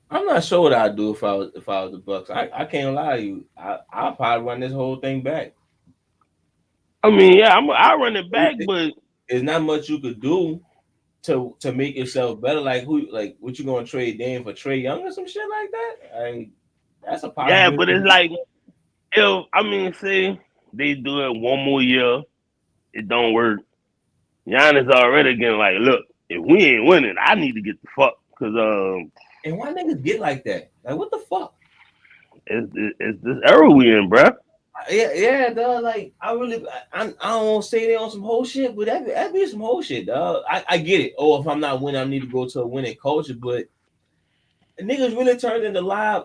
I'm not sure what I'd do if I was the Bucks. I can't lie to you. I'll probably run this whole thing back. I mean, yeah, I run it back, It- but There's not much you could do to make yourself better. Like what you gonna trade Dame for Trey Young or some shit like that? That's a yeah, but possibility. it's like if I mean, say they do it one more year, it don't work. Giannis already getting like, look, if we ain't winning, I need to get the fuck because And why niggas get like that? Like what the fuck? it's this era we in, bruh. Yeah, dog. Like I don't want to say they on some whole shit, but that be some whole shit, dog. I get it. Oh, if I'm not winning, I need to go to a winning culture. But niggas really turned into live,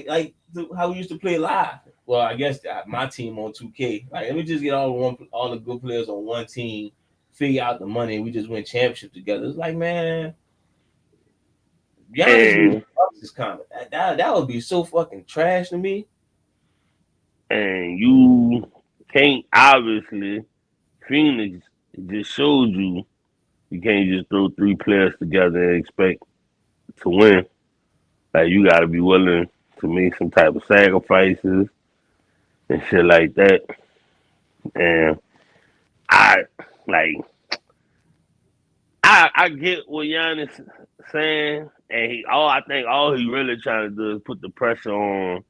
like how we used to play live. Well, I guess my team on 2K. Like, let me just get all the good players on one team, figure out the money, and we just win championships together. It's like, man, Giannis with And the Bucks is kind of that would be so fucking trash to me. and you can't obviously Phoenix just showed you can't just throw three players together and expect to win. Like you gotta be willing to make some type of sacrifices and shit like that. And I like I get what Giannis saying, and I think all he really trying to do is put the pressure on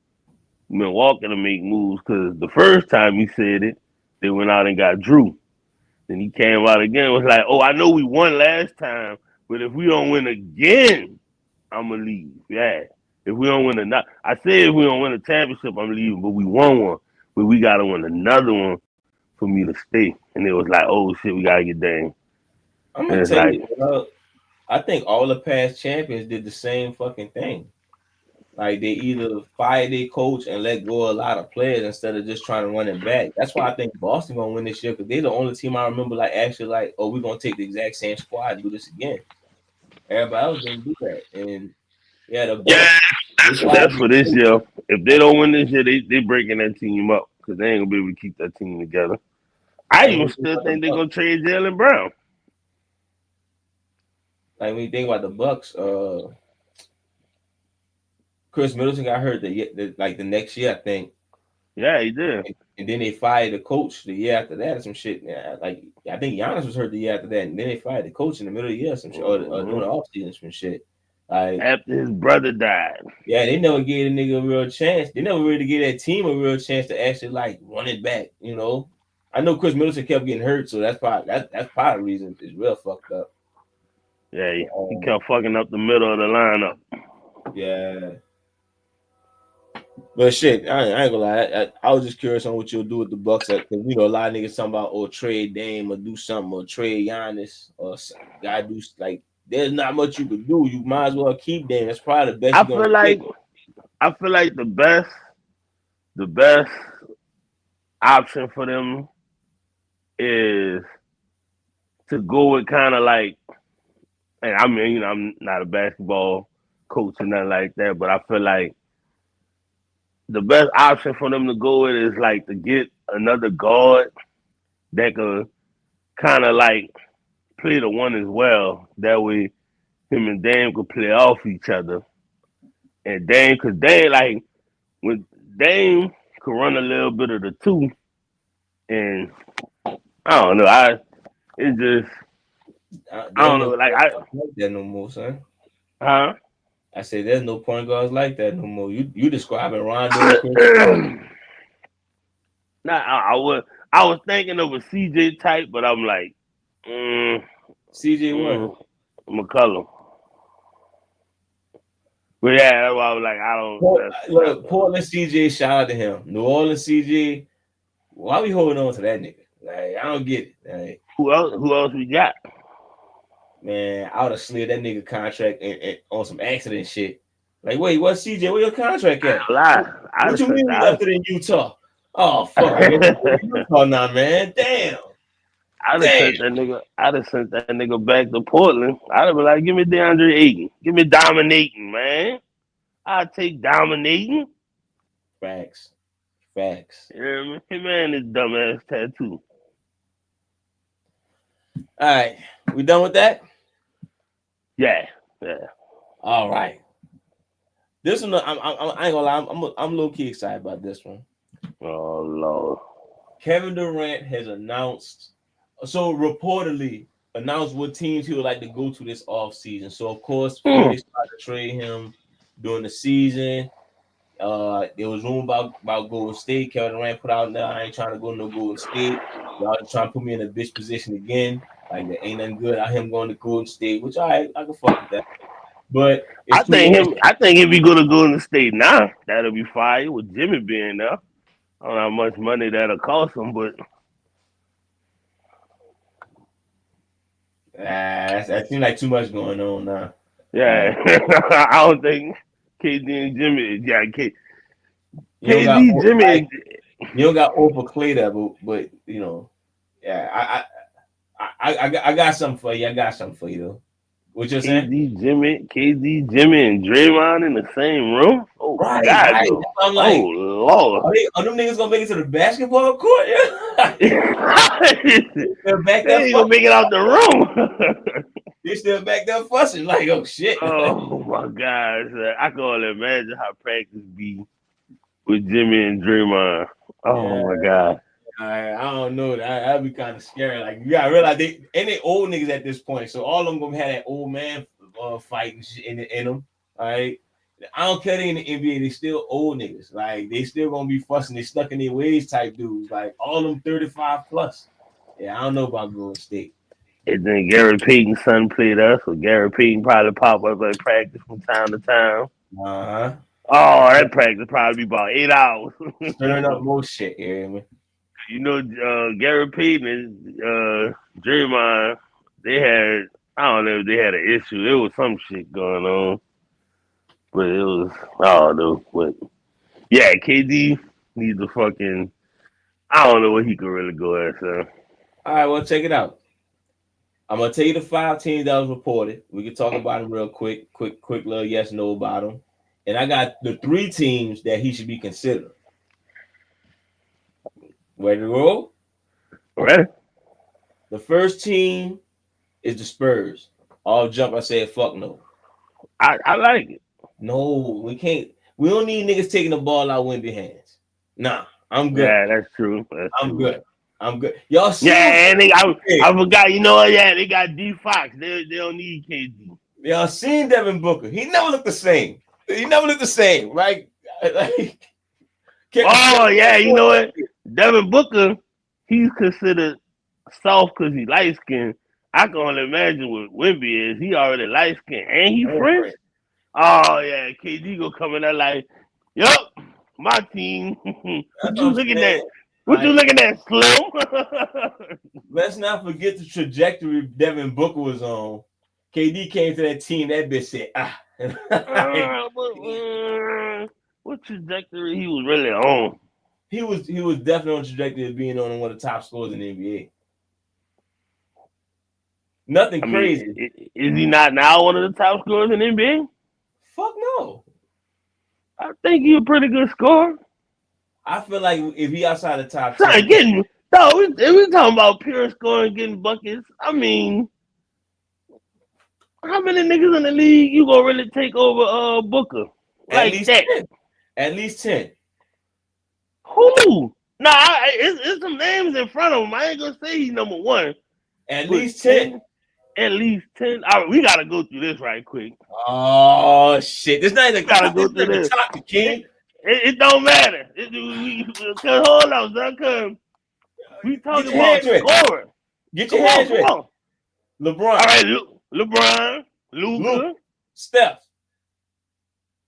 Milwaukee to make moves. Because the first time he said it, they went out and got Drew. Then he came out again and was like, "Oh, I know we won last time, but if we don't win again, I'm gonna leave." Yeah, if we don't win I said if we don't win a championship, I'm leaving. But we won one, but we gotta win another one for me to stay. And it was like, "Oh shit, we gotta get Dame." I'm And gonna it's tell like, you, I think all the past champions did the same fucking thing. Like they either fired their coach and let go of a lot of players instead of just trying to run it back. That's why I think Boston gonna win this year because they're the only team I remember like actually like, oh, we're gonna take the exact same squad and do this again. Everybody else didn't do that, and yeah, the yeah, Bucks they that's tried to for this year. If they don't win this year, they breaking that team up. because they ain't gonna be able to keep that team together. I even still think they're gonna trade Jaylen Brown. Like when you think about the Bucks, Chris Middleton got hurt the next year, I think. Yeah, he did. And then they fired the coach the year after that or some shit. Yeah, like I think Giannis was hurt the year after that, and then they fired the coach in the middle of the year, some shit, or during the offseason, some shit. Like after his brother died. Yeah, they never gave a nigga a real chance. They never really gave that team a real chance to actually like run it back. You know, I know Chris Middleton kept getting hurt, so that's part of the reason it's real fucked up. Yeah, he kept fucking up the middle of the lineup. Yeah. But shit, I ain't gonna lie. I was just curious on what you'll do with the Bucks, because you know a lot of niggas talking about trade Dame or do something or trade Giannis or gotta do like. There's not much you could do. You might as well keep Dame. That's probably the best. I feel like the best option for them is to go with kind of like, and I mean, you know, I'm not a basketball coach or nothing like that, but I feel like the best option for them to go with is like to get another guard that could kind of like play the one as well. That way, him and Dame could play off each other. And Dame, because Dame, like, when Dame could run a little bit of the two, and I don't know, I don't know, like that no more, son. Huh? I say there's no point guards like that no more. You describing Rondo. Nah, I was thinking of a CJ type, but I'm like, CJ what? McCollum. But yeah, that's why I was like, I don't. Look, Portland CJ, shout out to him. New Orleans CJ, why we holding on to that nigga? Like, I don't get it. Like, who else we got? Man, I would have slid that nigga contract and on some accident shit. Like, wait, what CJ? Where your contract at? What you mean we left it in Utah? Oh fuck, Utah now, man. Damn. I'd have sent that nigga back to Portland. I'd have been like, give me DeAndre Ayton. Give me dominating, man. I'll take dominating. Facts. You know what I mean? Hey man, this dumbass tattoo. All right. We done with that? Yeah. All right. This one, I ain't gonna lie, I'm low key excited about this one. Oh Lord. Kevin Durant has reportedly announced what teams he would like to go to this offseason. So of course, before they started to trade him during the season, there was rumor about Golden State. Kevin Durant put out, I ain't trying to go to no Golden State. Y'all just trying to put me in a bitch position again. Like, there ain't nothing good out him going to Golden State, which I can fuck with that. But I think if he go to Golden State now, that'll be fire with Jimmy being there. I don't know how much money that'll cost him, but that seems like too much going on now. Yeah, I don't think KD and Jimmy. Yeah, KD, Jimmy. You don't got over Clay there, but you know, yeah, I got something for you. I got something for you though. What you're saying? KD, Jimmy, and Draymond in the same room. Oh right, God, right. I'm like, oh Lord, are them niggas gonna make it to the basketball court? Yeah. They ain't gonna make it out the room. They still back there fussing like, oh shit. Oh my gosh, I can only imagine how practice be with Jimmy and Draymond. Oh my God. I don't know. That'd be kind of scary. Like, you gotta realize they old niggas at this point, so all of them gonna have that old man fighting shit in them. All right. I don't care. They in the NBA, they still old niggas. Like, they still gonna be fussing. They stuck in their ways type dudes. Like, all them 35 plus. Yeah, I don't know about Golden State. And then Gary Payton's son played us, so Gary Payton probably pop up at practice from time to time. Uh-huh. Oh, that practice probably be about 8 hours. Stirring up more shit here, man. You know, Gary Payton and Draymond, they had, I don't know if they had an issue. There was some shit going on. But it was, I don't know. But yeah, KD needs a fucking, I don't know what he could really go at, so. All right, well, check it out. I'm gonna tell you the 5 teams that was reported. We can talk about them real quick little yes, no about them. And I got the 3 teams that he should be considered. Ready to roll? Ready? The first team is the Spurs. All jump. I said, fuck no. I like it. No, we can't. We don't need niggas taking the ball out Wemby hands. Nah, I'm good. Yeah, that's true. That's I'm true. good. I'm good. Y'all see? Yeah, and I forgot. You know what? Yeah, they got D Fox. They don't need KD. Y'all seen Devin Booker? He never looked the same. He never looked the same. Like oh yeah, you know what? Devin Booker, he's considered soft because he light skinned. I can only imagine what Wemby is. He already light skinned and he French. Oh yeah, KD go come in there like, yup, my team. What you looking at? What you looking at, Slim? Let's not forget the trajectory Devin Booker was on. KD came to that team. That bitch said, what trajectory he was really on? He was definitely on the trajectory of being on one of the top scorers in the NBA. Nothing crazy. Is he not now one of the top scorers in the NBA? Fuck no. I think he's a pretty good scorer. I feel like if he outside the top 10, if we talking about pure scoring, getting buckets, I mean, how many niggas in the league you gonna really take over Booker? Like that? 10. At least 10. Who? Nah, it's some names in front of him. I ain't gonna say he's number one. At least 10. At least 10. All right, we gotta go through this right quick. Oh shit! This not even gotta go through this. Top, King. It don't matter. Cause hold on, son. Cause we talking about scoring. Get your hands ready. LeBron. All right, LeBron, Luka, Steph,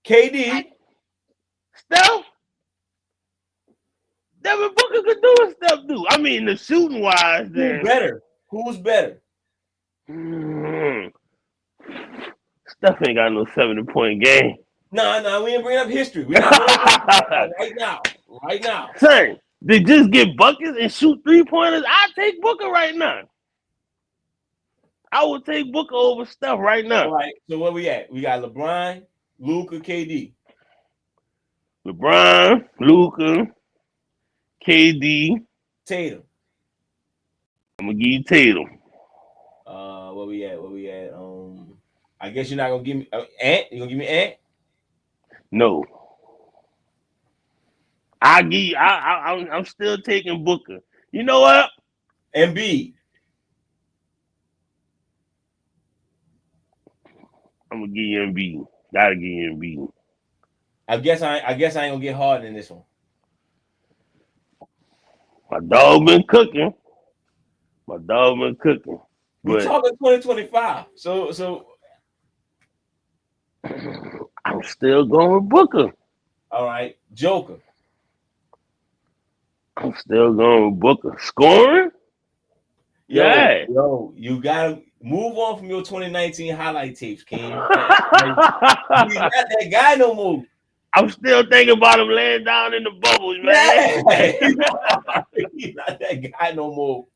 KD, Steph. Devin Booker could do what Steph do. I mean, the shooting wise, Who's better? Steph ain't got no 70-point game. No, we ain't bringing up history. We right now. Son, they just get buckets and shoot 3-pointers. I take Booker right now. I would take Booker over Steph right now. All right. So where we at? We got LeBron, Luka, KD. LeBron, Luka, KD, Tatum. I'm gonna give you Tatum. Where we at? I guess you're not gonna give me Ant. You gonna give me Ant? No. I'm still taking Booker. You know what? Embiid. I'm gonna give you Embiid. Gotta give you Embiid. I guess I ain't gonna get hard in this one. My dog been cooking. We're talking 2025. So I'm still going with Booker. All right, Joker. I'm still going with Booker. Scoring? Yeah. Yo, you gotta move on from your 2019 highlight tapes, King. He's not that guy no more. I'm still thinking about him laying down in the bubbles, man. Yeah. He's not that guy no more.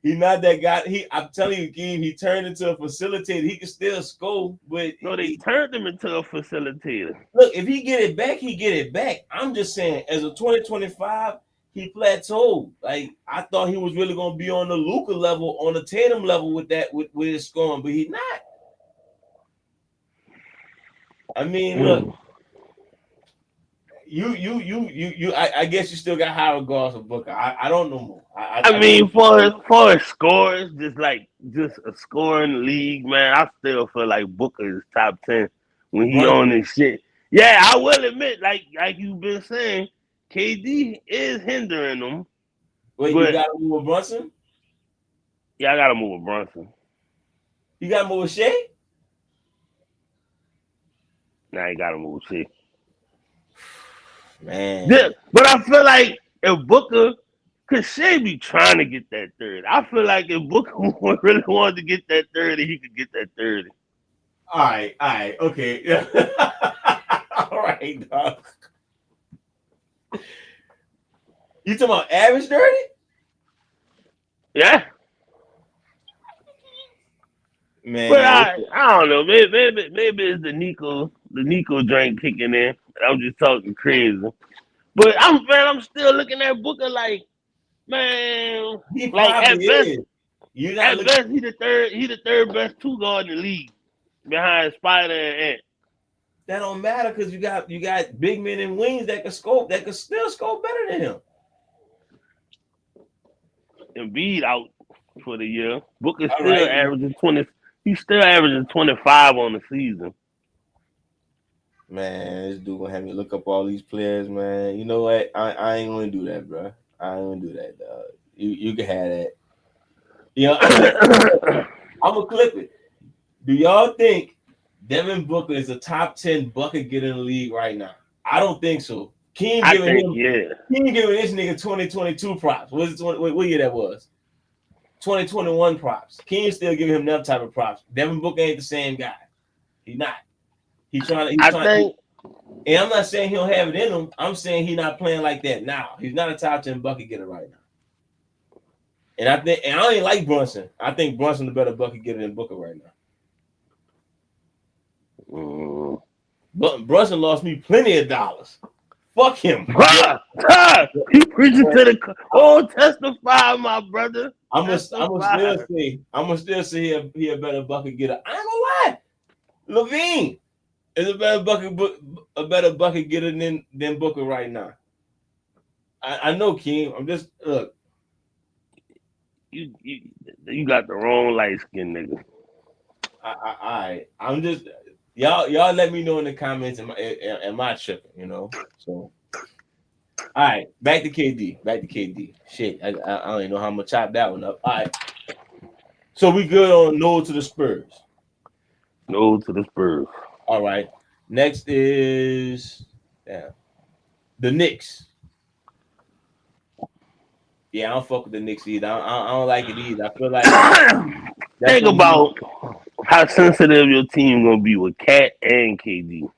He's not that guy. I'm telling you, King, he turned into a facilitator. He can still score, but no, they turned him into a facilitator. Look, if he get it back, he get it back. I'm just saying, as a 2025, he plateaued. Like I thought he was really gonna be on the Luka level, on the Tatum level with his scoring, but he's not. I mean, look. I guess you still got high regards for Booker. I don't know more. I mean, for his scores, just a scoring league, man. I still feel like Booker is top 10 when he on this shit. Yeah, I will admit, like you've been saying, KD is hindering him. Wait, you gotta move with Brunson? Yeah, I gotta move with Brunson. You gotta move with Shea? Nah, you gotta move with Shea. Man. Yeah, but I feel like if Booker, cause Shea be trying to get that 30. I feel like if Booker really wanted to get that 30, he could get that 30. All right, okay. All right, dog. You talking about average 30? Yeah. Man, but I don't know. Maybe it's the Nico drink kicking in. I'm just talking crazy. But I'm still looking at Booker like Man, He like probably is. You're not at looking. best, he the third best two guard in the league behind Spider and Ant. That don't matter because you got big men and wings that can scope, that can still scope better than him. Embiid out for the year. Booker's All still right. averaging 20. He's still averaging 25 on the season. Man, this dude gonna have me look up all these players, man. You know what? I ain't gonna do that, bro. I ain't gonna do that, dog. You can have that. You know, I'm gonna clip it. Do y'all think Devin Booker is a top 10 bucket getter in the league right now? I don't think so. I think, yeah. King giving this nigga 2022 props. What year that was? 2021 props. King still giving him that type of props. Devin Booker ain't the same guy. He's not. And I'm not saying he don't have it in him. I'm saying he's not playing like that now. He's not a top 10 bucket getter right now. And I don't even like Brunson. I think Brunson's a better bucket getter than Booker right now. But Brunson lost me plenty of dollars. Fuck him. You preaching to the testify, my brother. I'm gonna still say he a better bucket getter. I ain't gonna lie. Levine is a better bucket getter than Booker right now. I know, King. I'm just look. You got the wrong light skin nigga. I'm just y'all let me know in the comments. Am I tripping? You know. So, all right, back to KD. Shit, I don't even know how I'm gonna chop that one up. All right. So we good on no to the Spurs. No to the Spurs. All right. Next is the Knicks. Yeah, I don't fuck with the Knicks either. I don't like it either. I feel like think about how sensitive your team gonna be with Cat and KD.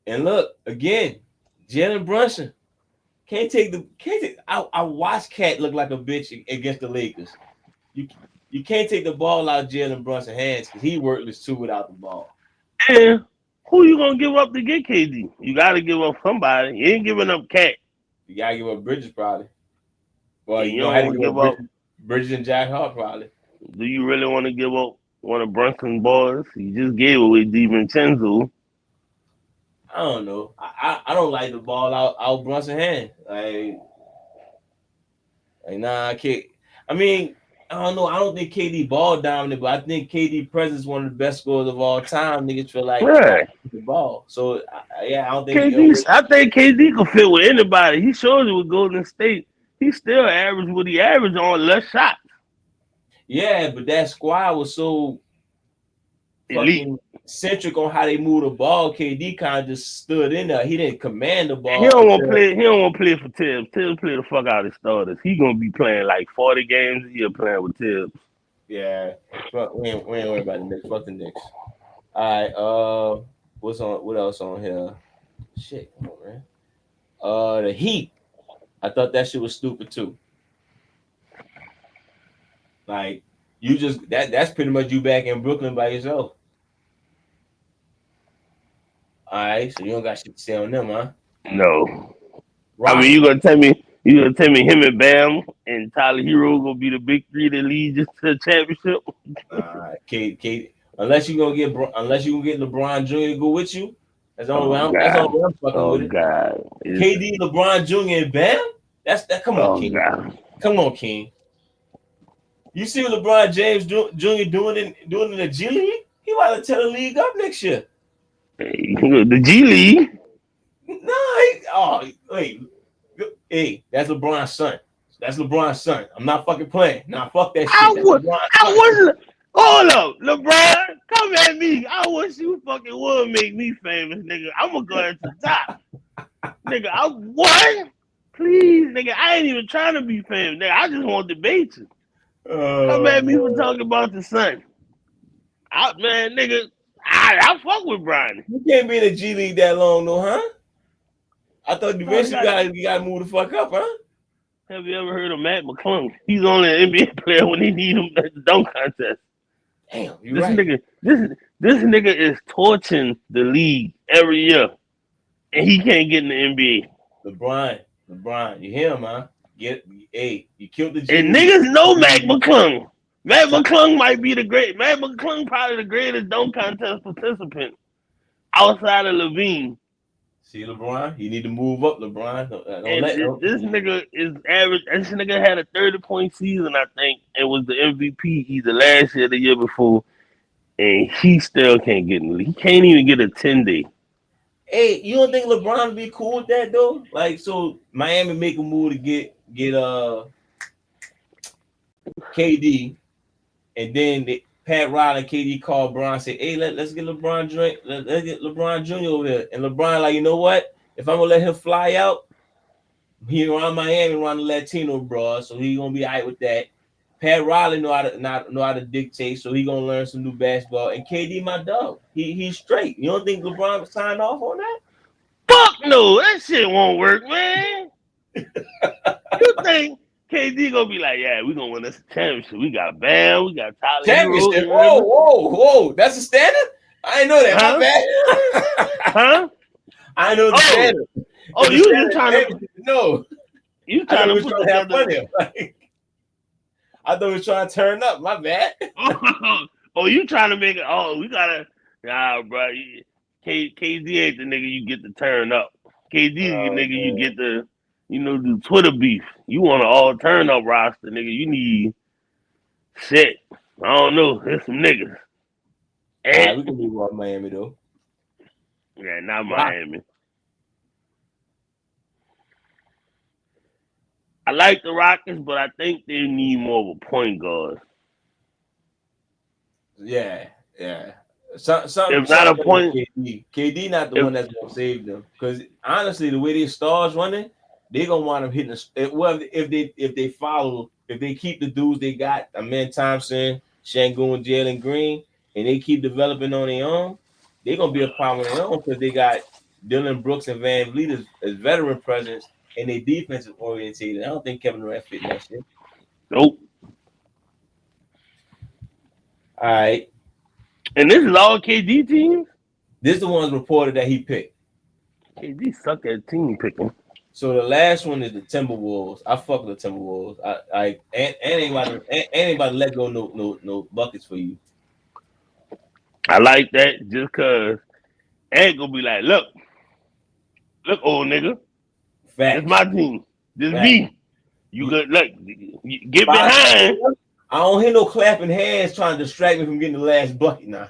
And look again, Jalen Brunson can't take. I watched Cat look like a bitch against the Lakers. You can't take the ball out of Jalen Brunson's hands because he worthless too without the ball. And who you gonna give up to get KD? You gotta give up somebody. You ain't giving up Cat. You gotta give up Bridges probably. Well, you don't have to give up Bridges and Jack Hart probably. Do you really want to give up one of Brunson's boys? You just gave away DiVincenzo. I don't know. I don't like the ball out Brunson's hand. Like nah, I can't. I mean, I don't know. I don't think KD ball dominant, but I think KD presence one of the best scorers of all time. Niggas feel like the ball. So I don't think I think KD can fit with anybody. He showed you with Golden State. He still averaged what he averaged on less shots. Yeah, but that squad was so fucking centric on how they move the ball. KD kind of just stood in there. He didn't command the ball. He don't want to play. He don't want to play for Tibbs. Tibbs play the fuck out of his starters. He gonna be playing like 40 games a year playing with Tibbs. Yeah, we ain't worried about the Knicks. Fuck the Knicks. All right. What else on here? Shit, come on, man. The Heat. I thought that shit was stupid too. Like you just that's pretty much you back in Brooklyn by yourself. All right, so you don't got shit to say on them, huh? No. I mean, you gonna tell me him and Bam and Tyler Hero gonna be the big three that lead just to the championship? Kate, unless you gonna get LeBron Jr. to go with you, that's the only way I'm fucking with it. God. KD, LeBron Jr. and Bam. Come on, King. God. Come on, King. You see what LeBron James Jr. doing in the G League? He about to tear the league up next year. Hey, the G League. Hey, that's LeBron's son. I'm not fucking playing. Nah, fuck that shit. Hold up, LeBron, come at me. I wish you fucking would make me famous, nigga. I'm gonna go at the top. Nigga, what? Please, nigga, I ain't even trying to be famous, nigga. I just want to debate you. Come at me for talking about the son. I fuck with Brian. You can't be in the G League that long, though, huh? I thought eventually you gotta move the fuck up, huh? Have you ever heard of Matt McClung? He's only an NBA player when they need him at the dunk contest. Damn, this nigga is torching the league every year, and he can't get in the NBA. LeBron, LeBron, you hear him, huh? You killed the And genius. niggas know Mac McClung. Mac McClung might be the great. Mac McClung probably the greatest dunk contest participant outside of Levine. See, LeBron, you need to move up, LeBron. Don't And let. Don't, this nigga is average. This nigga had a 30-point season, I think, and was the MVP either last year or the year before. And he still can't get in the league. He can't even get a 10-day. Hey, you don't think LeBron would be cool with that though? Like, so Miami make a move to get KD, and then Pat Riley and KD called Bron, say, "Hey, let's get LeBron drink. Let's get LeBron Jr. over here." And LeBron like, you know what? If I'm gonna let him fly out, he around Miami, around the Latino bro, so he gonna be alright with that. Pat Riley know how to dictate, so he gonna learn some new basketball. And KD, my dog, he's straight. You don't think LeBron would sign off on that? Fuck no, that shit won't work, man. You think KD gonna be like, yeah, we gonna win this championship. We got Bam, we got Tyler Hero. Championship. Whoa. That's a standard? I didn't know that. Huh? My bad. Huh? I know the standard. Oh, you just trying to no. You trying to put to have fun here. I thought we were trying to turn up. My bad. Oh, you trying to make it? Oh, we gotta. Nah, bro. KD ain't the nigga you get to turn up. KD is the nigga you get to, do Twitter beef. You want an all turn up roster, nigga. You need shit. I don't know. There's some niggas. We can move off Miami though. Yeah, not Miami. I like the Rockets, but I think they need more of a point guard. Yeah. Something If not a point, KD not the one that's gonna save them. Because honestly, the way these stars running, they gonna wind up hitting. Well, if they keep the dudes they got, Amen Thompson, Şengün, Jalen Green, and they keep developing on their own, they gonna be a problem on their own because they got Dylan Brooks and Van Vliet as veteran presence, and they defensive oriented. I don't think Kevin Durant fit in that shit. Nope. All right. And this is all KD teams? This is the ones reported that he picked. KD suck at team picking. So the last one is the Timberwolves. I fuck with the Timberwolves. Anybody let go no buckets for you. I like that just cause ain't gonna be like, look, old nigga. Facts. It's my team. This me. You good? Look, get behind. I don't hear no clapping hands trying to distract me from getting the last bucket now.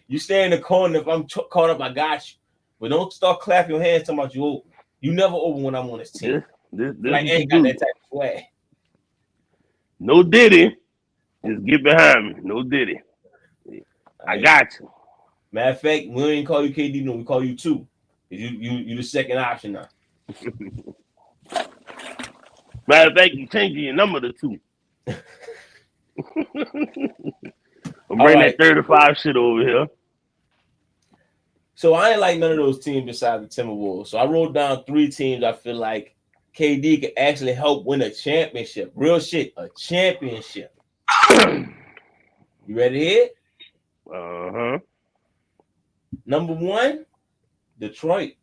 You stay in the corner. If I'm caught up, I got you. But don't start clapping your hands talking about you open. You never open when I'm on this team. This ain't got that type of swag. No Diddy. Just get behind me. No Diddy. I got you. Matter of fact, we don't even call you KD, no, we call you 2. You the second option now. Matter of fact, you changing your number to 2. I'm bringing that 35 shit over here. So I ain't like none of those teams besides the Timberwolves. So I wrote down 3 teams I feel like KD could actually help win a championship. Real shit, a championship. You ready to hear it? Uh-huh. Number 1, Detroit.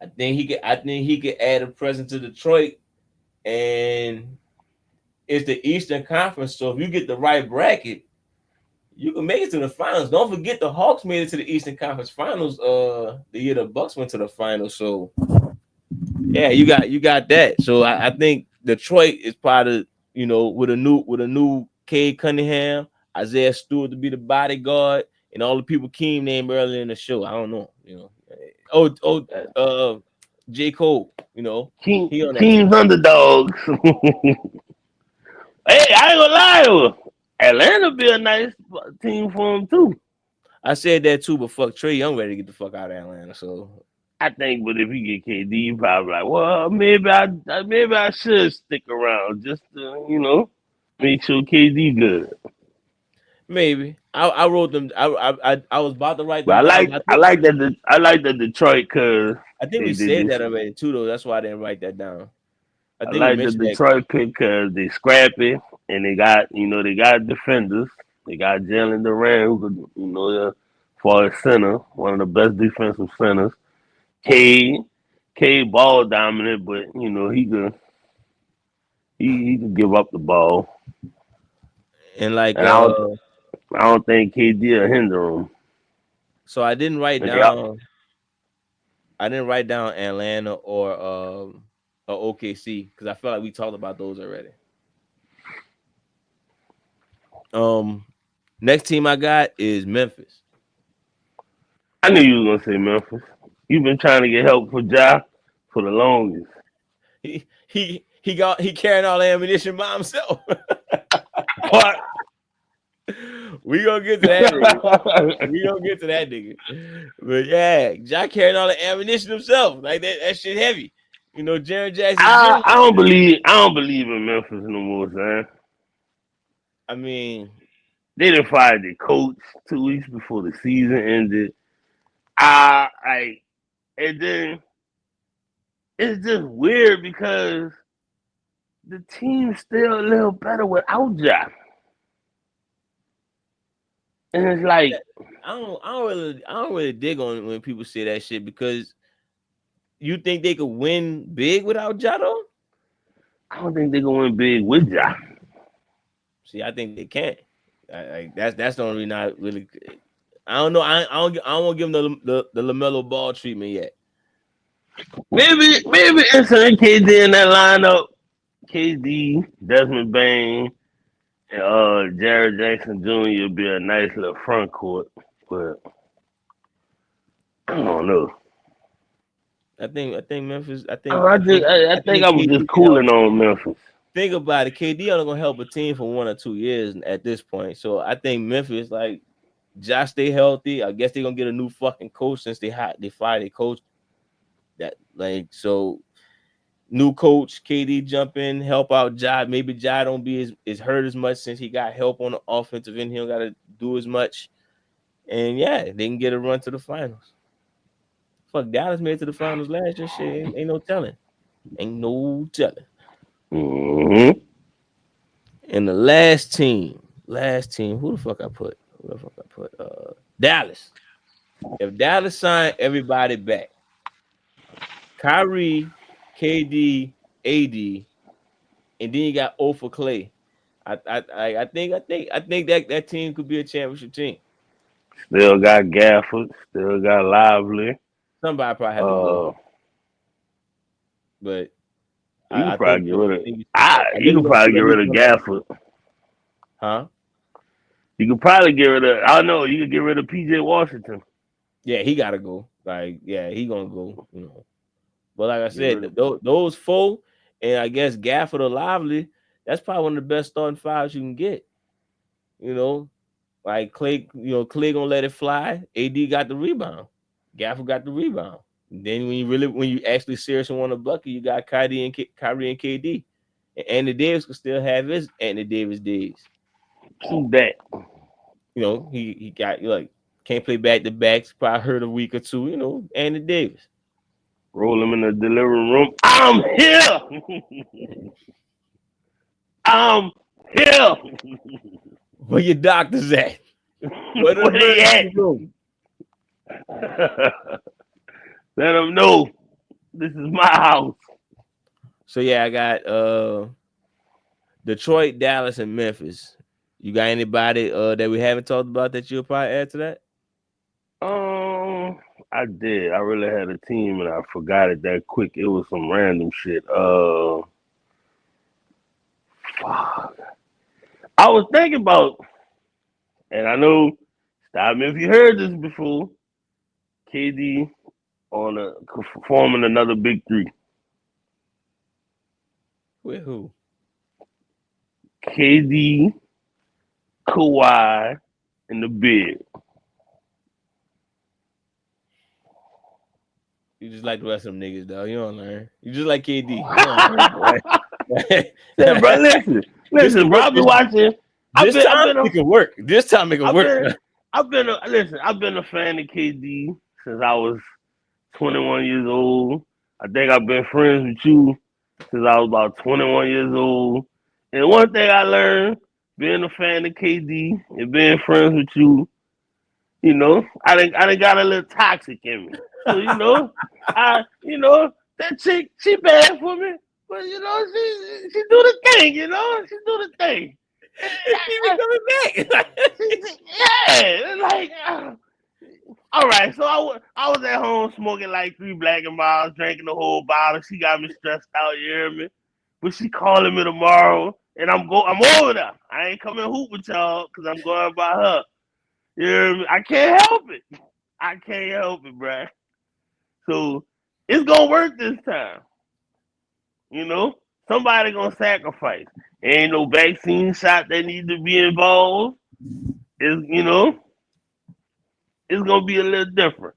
I think he could add a presence to Detroit, and it's the Eastern Conference. So if you get the right bracket, you can make it to the finals. Don't forget the Hawks made it to the Eastern Conference Finals the year the Bucks went to the finals. So yeah, you got that. So I think Detroit is part of, with a new Cade Cunningham, Isaiah Stewart to be the bodyguard, and all the people Keem named earlier in the show. I don't know, J. Cole, Team's underdogs. Hey, I ain't gonna lie. Atlanta be a nice team for him too. I said that too, but fuck Trey Young ready to get the fuck out of Atlanta. So I think, but if he get KD, he probably like, well, maybe I should stick around just to, make sure KD good. Maybe I wrote them. I was about to write them. But I like that Detroit because I think we said that already too, though. That's why I didn't write that down. I like the Detroit pick because they scrappy and they got defenders. They got Jalen Durant, who could, for a center, one of the best defensive centers. Cade, K ball dominant, but you know he could give up the ball, And like and I don't think KD will hinder him. so I didn't write And they up. down Atlanta or OKC because I felt like we talked about those already. Next team I got is Memphis. I knew you was gonna say Memphis. You've been trying to get help for Ja for the longest. He carrying all the ammunition by himself. What? We gonna get to that nigga. We gonna get to that nigga. But yeah, Ja carrying all the ammunition himself. Like that shit heavy. You know, Jaren Jackson Jr. I don't believe in Memphis no more, son. I mean, They done fired their coach 2 weeks before the season ended. And then it's just weird because the team's still a little better without Ja. And it's like I don't really dig on when people say that shit because you think they could win big without Ja though? I don't think they're going big with Ja. See, I think they can't. That's the only reason I really. I don't know. I don't want to give them the LaMelo Ball treatment yet. Maybe insert KD in that lineup. KD, Desmond Bain, and Jared Jackson Jr. would be a nice little front court, but I don't know. I think Memphis. I think I was just cooling on Memphis. Think about it. KD only gonna help a team for 1 or 2 years at this point. So I think Memphis, like, Josh stay healthy. I guess they're gonna get a new fucking coach since they fired their coach. That like so new coach, KD jump in, help out Ja. Maybe Ja don't be as hurt as much since he got help on the offensive end. He don't gotta do as much. And yeah, they can get a run to the finals. Fuck, Dallas made it to the finals last year. Shit, ain't no telling. Ain't no telling. Mm-hmm. And the last team, who the fuck I put? Dallas. If Dallas signed everybody back, Kyrie, KD, AD, and then you got O for Clay. I think that team could be a championship team. Still got Gafford, still got Lively. Somebody probably have to go, but you I could probably think get rid of. you could probably get rid of Gafford. Huh? You could probably get rid of. I don't know. You could get rid of PJ Washington. Yeah, he gotta go. Like, yeah, he gonna go. You know, but like I said, those four, and I guess Gafford or Lively, that's probably one of the best starting fives you can get. You know, like Clay. You know, Clay gonna let it fly. AD got the rebound. Gafford got the rebound. Then when you actually seriously want a bucket, you got Kyrie and KD. And Anthony Davis can still have his Anthony Davis days. True that. You know, he got like can't play back to backs, probably hurt a week or two, you know, Anthony Davis. Roll him in the delivery room. I'm here. I'm here. Where your doctors at? Where the they at? Let them know this is my house. So yeah, I got Detroit, Dallas, and Memphis. You got anybody that we haven't talked about that you'll probably add to that? I did. I really had a team and I forgot it that quick. It was some random shit. Fuck. I was thinking about, and I know, stop me if you heard this before. KD forming another big three. With who? KD, Kawhi, and the big. You just like the rest of them niggas, though. You don't learn. You just like KD. Yeah, bro, listen, bro. I've been watching. This time it can work. I've been a fan of KD since I was 21 years old. I think I've been friends with you since I was about 21 years old. And one thing I learned being a fan of KD and being friends with you, you know, I done got a little toxic in me. So, I that chick, she bad for me, but you know, she do the thing, you know, she do the thing. She be coming back. Yeah, like, all right. So I was at home smoking like 3 Black and Milds, drinking the whole bottle. She got me stressed out, you hear me? But she calling me tomorrow, and I'm over there. I ain't coming hoop with y'all because I'm going by her. You hear me? I can't help it. I can't help it, bruh. So it's gonna work this time. You know, somebody gonna sacrifice. Ain't no vaccine shot that need to be involved. It's it's gonna be a little different.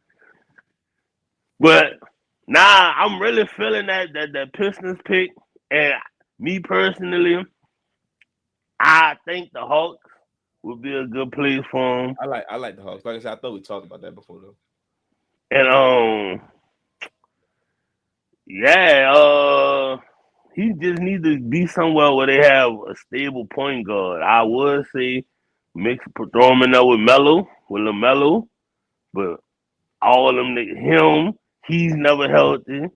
But nah, I'm really feeling that Pistons pick, and me personally, I think the Hawks would be a good place for him. I like the Hawks. Like I said, I thought we talked about that before though. And he just needs to be somewhere where they have a stable point guard. I would say throw him in there with LaMelo, but all of them he's never healthy.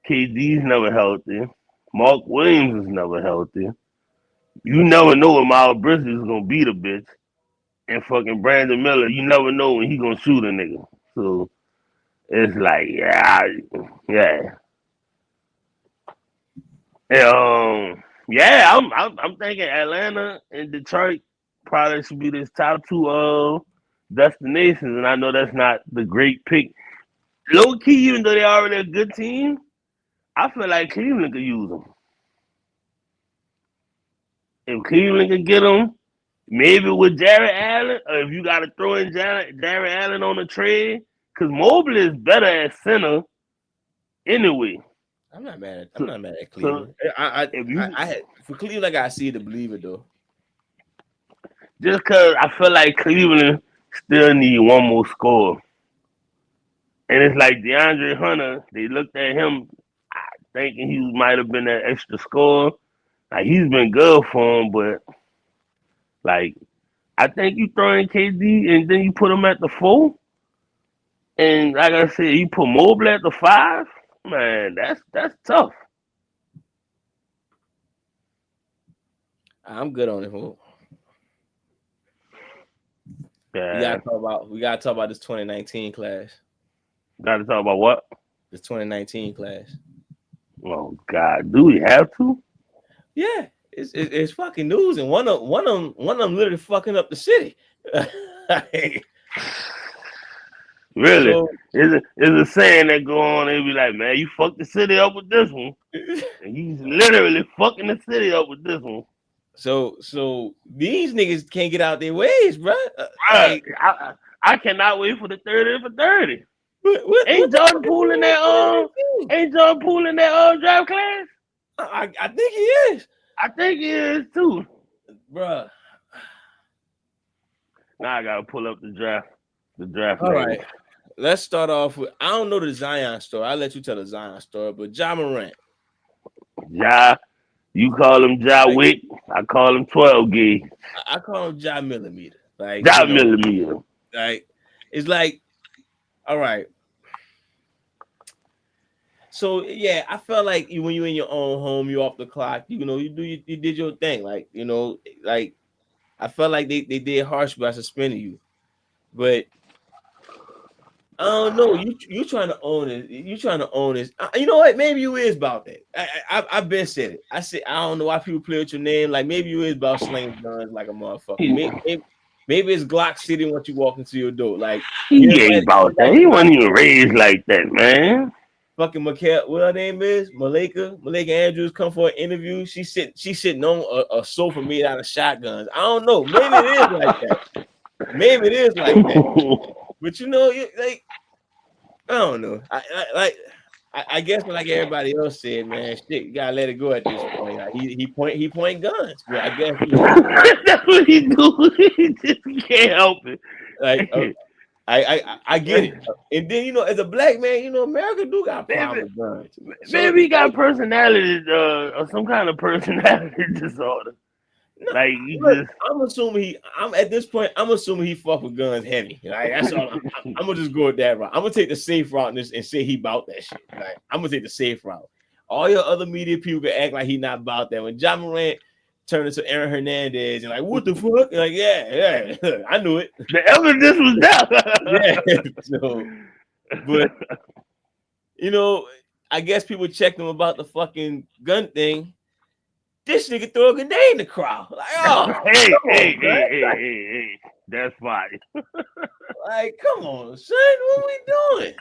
KD's never healthy. Mark Williams is never healthy. You never know when Miles Bridges is gonna beat a bitch. And fucking Brandon Miller, you never know when he gonna shoot a nigga. So it's like, yeah. And, I'm thinking Atlanta and Detroit probably should be this top 2 destinations, and I know that's not the great pick. Low key, even though they already a good team, I feel like Cleveland could use them. If Cleveland could get them, maybe with Jared Allen, or if you got to throw in Jared Allen on the trade, because Mobley is better at center anyway. I'm not mad at Cleveland. So I had for Cleveland, I gotta see it to believe it though. Just because I feel like Cleveland still need one more score. And it's like DeAndre Hunter, they looked at him thinking he might have been that extra score. Like, he's been good for him, but like, I think you throw in KD and then you put him at the 4. And like I said, you put Mobley at the 5. Man, that's tough. I'm good on it. Yeah. We gotta talk about this 2019 class. Gotta talk about what? This 2019 class. Oh God, do we have to? Yeah, it's fucking news, and one of them literally fucking up the city. Really? So, it's a saying that go on. They be like, man, you fucked the city up with this one, and he's literally fucking the city up with this one. So these niggas can't get out their ways, bro. Like, I cannot wait for the 30 for 30. Ain't Jordan Poole in that draft class? I think he is. I think he is too, bro. Now I gotta pull up the draft. All right. Let's start off with, I don't know the Zion story. I'll let you tell the Zion story, but Ja Morant. Ja, you call him Ja Wick. I call him 12 gauge. I call him Ja Millimeter. Like Ja Millimeter. Like, it's like, all right. So yeah, I felt like when you're in your own home, you're off the clock. You did your thing. Like, like I felt like they did harsh by suspending you, but I don't know. You trying to own it. You trying to own this. You know what? Maybe you is about that. I've been said it. I said I don't know why people play with your name. Like, maybe you is about slinging guns like a motherfucker. Maybe it's Glock City once you walk into your door. Like, he ain't about that. He wasn't even raised like that, man. Fucking what her name is? Malika Andrews come for an interview. She's sitting on a sofa made out of shotguns. I don't know. Maybe it is like that. Maybe it is like that. But like, I don't know. I guess like everybody else said, man, shit, you gotta let it go at this point. Like, he point guns. But I guess that's what he do. He just can't help it. Like, I get it. And then as a black man, America do got problems with guns. Maybe he got personality or some kind of personality disorder. No, Like you look, just I'm assuming I'm at this point. I'm assuming he fuck with guns heavy. Like that's all. I'm gonna just go with that route. I'm gonna take the safe route and say he about that shit. Like I'm gonna take the safe route. All your other media people can act like he not about that. When John Morant turned into Aaron Hernandez and like, what the fuck? Like, yeah, I knew it. the evidence was Yeah. there. So, but I guess people checked him about the fucking gun thing. This nigga throw a grenade in the crowd. Like, oh, hey, come hey, on, man. hey, hey, hey, hey. That's fine. Like, come on, son. What we doing?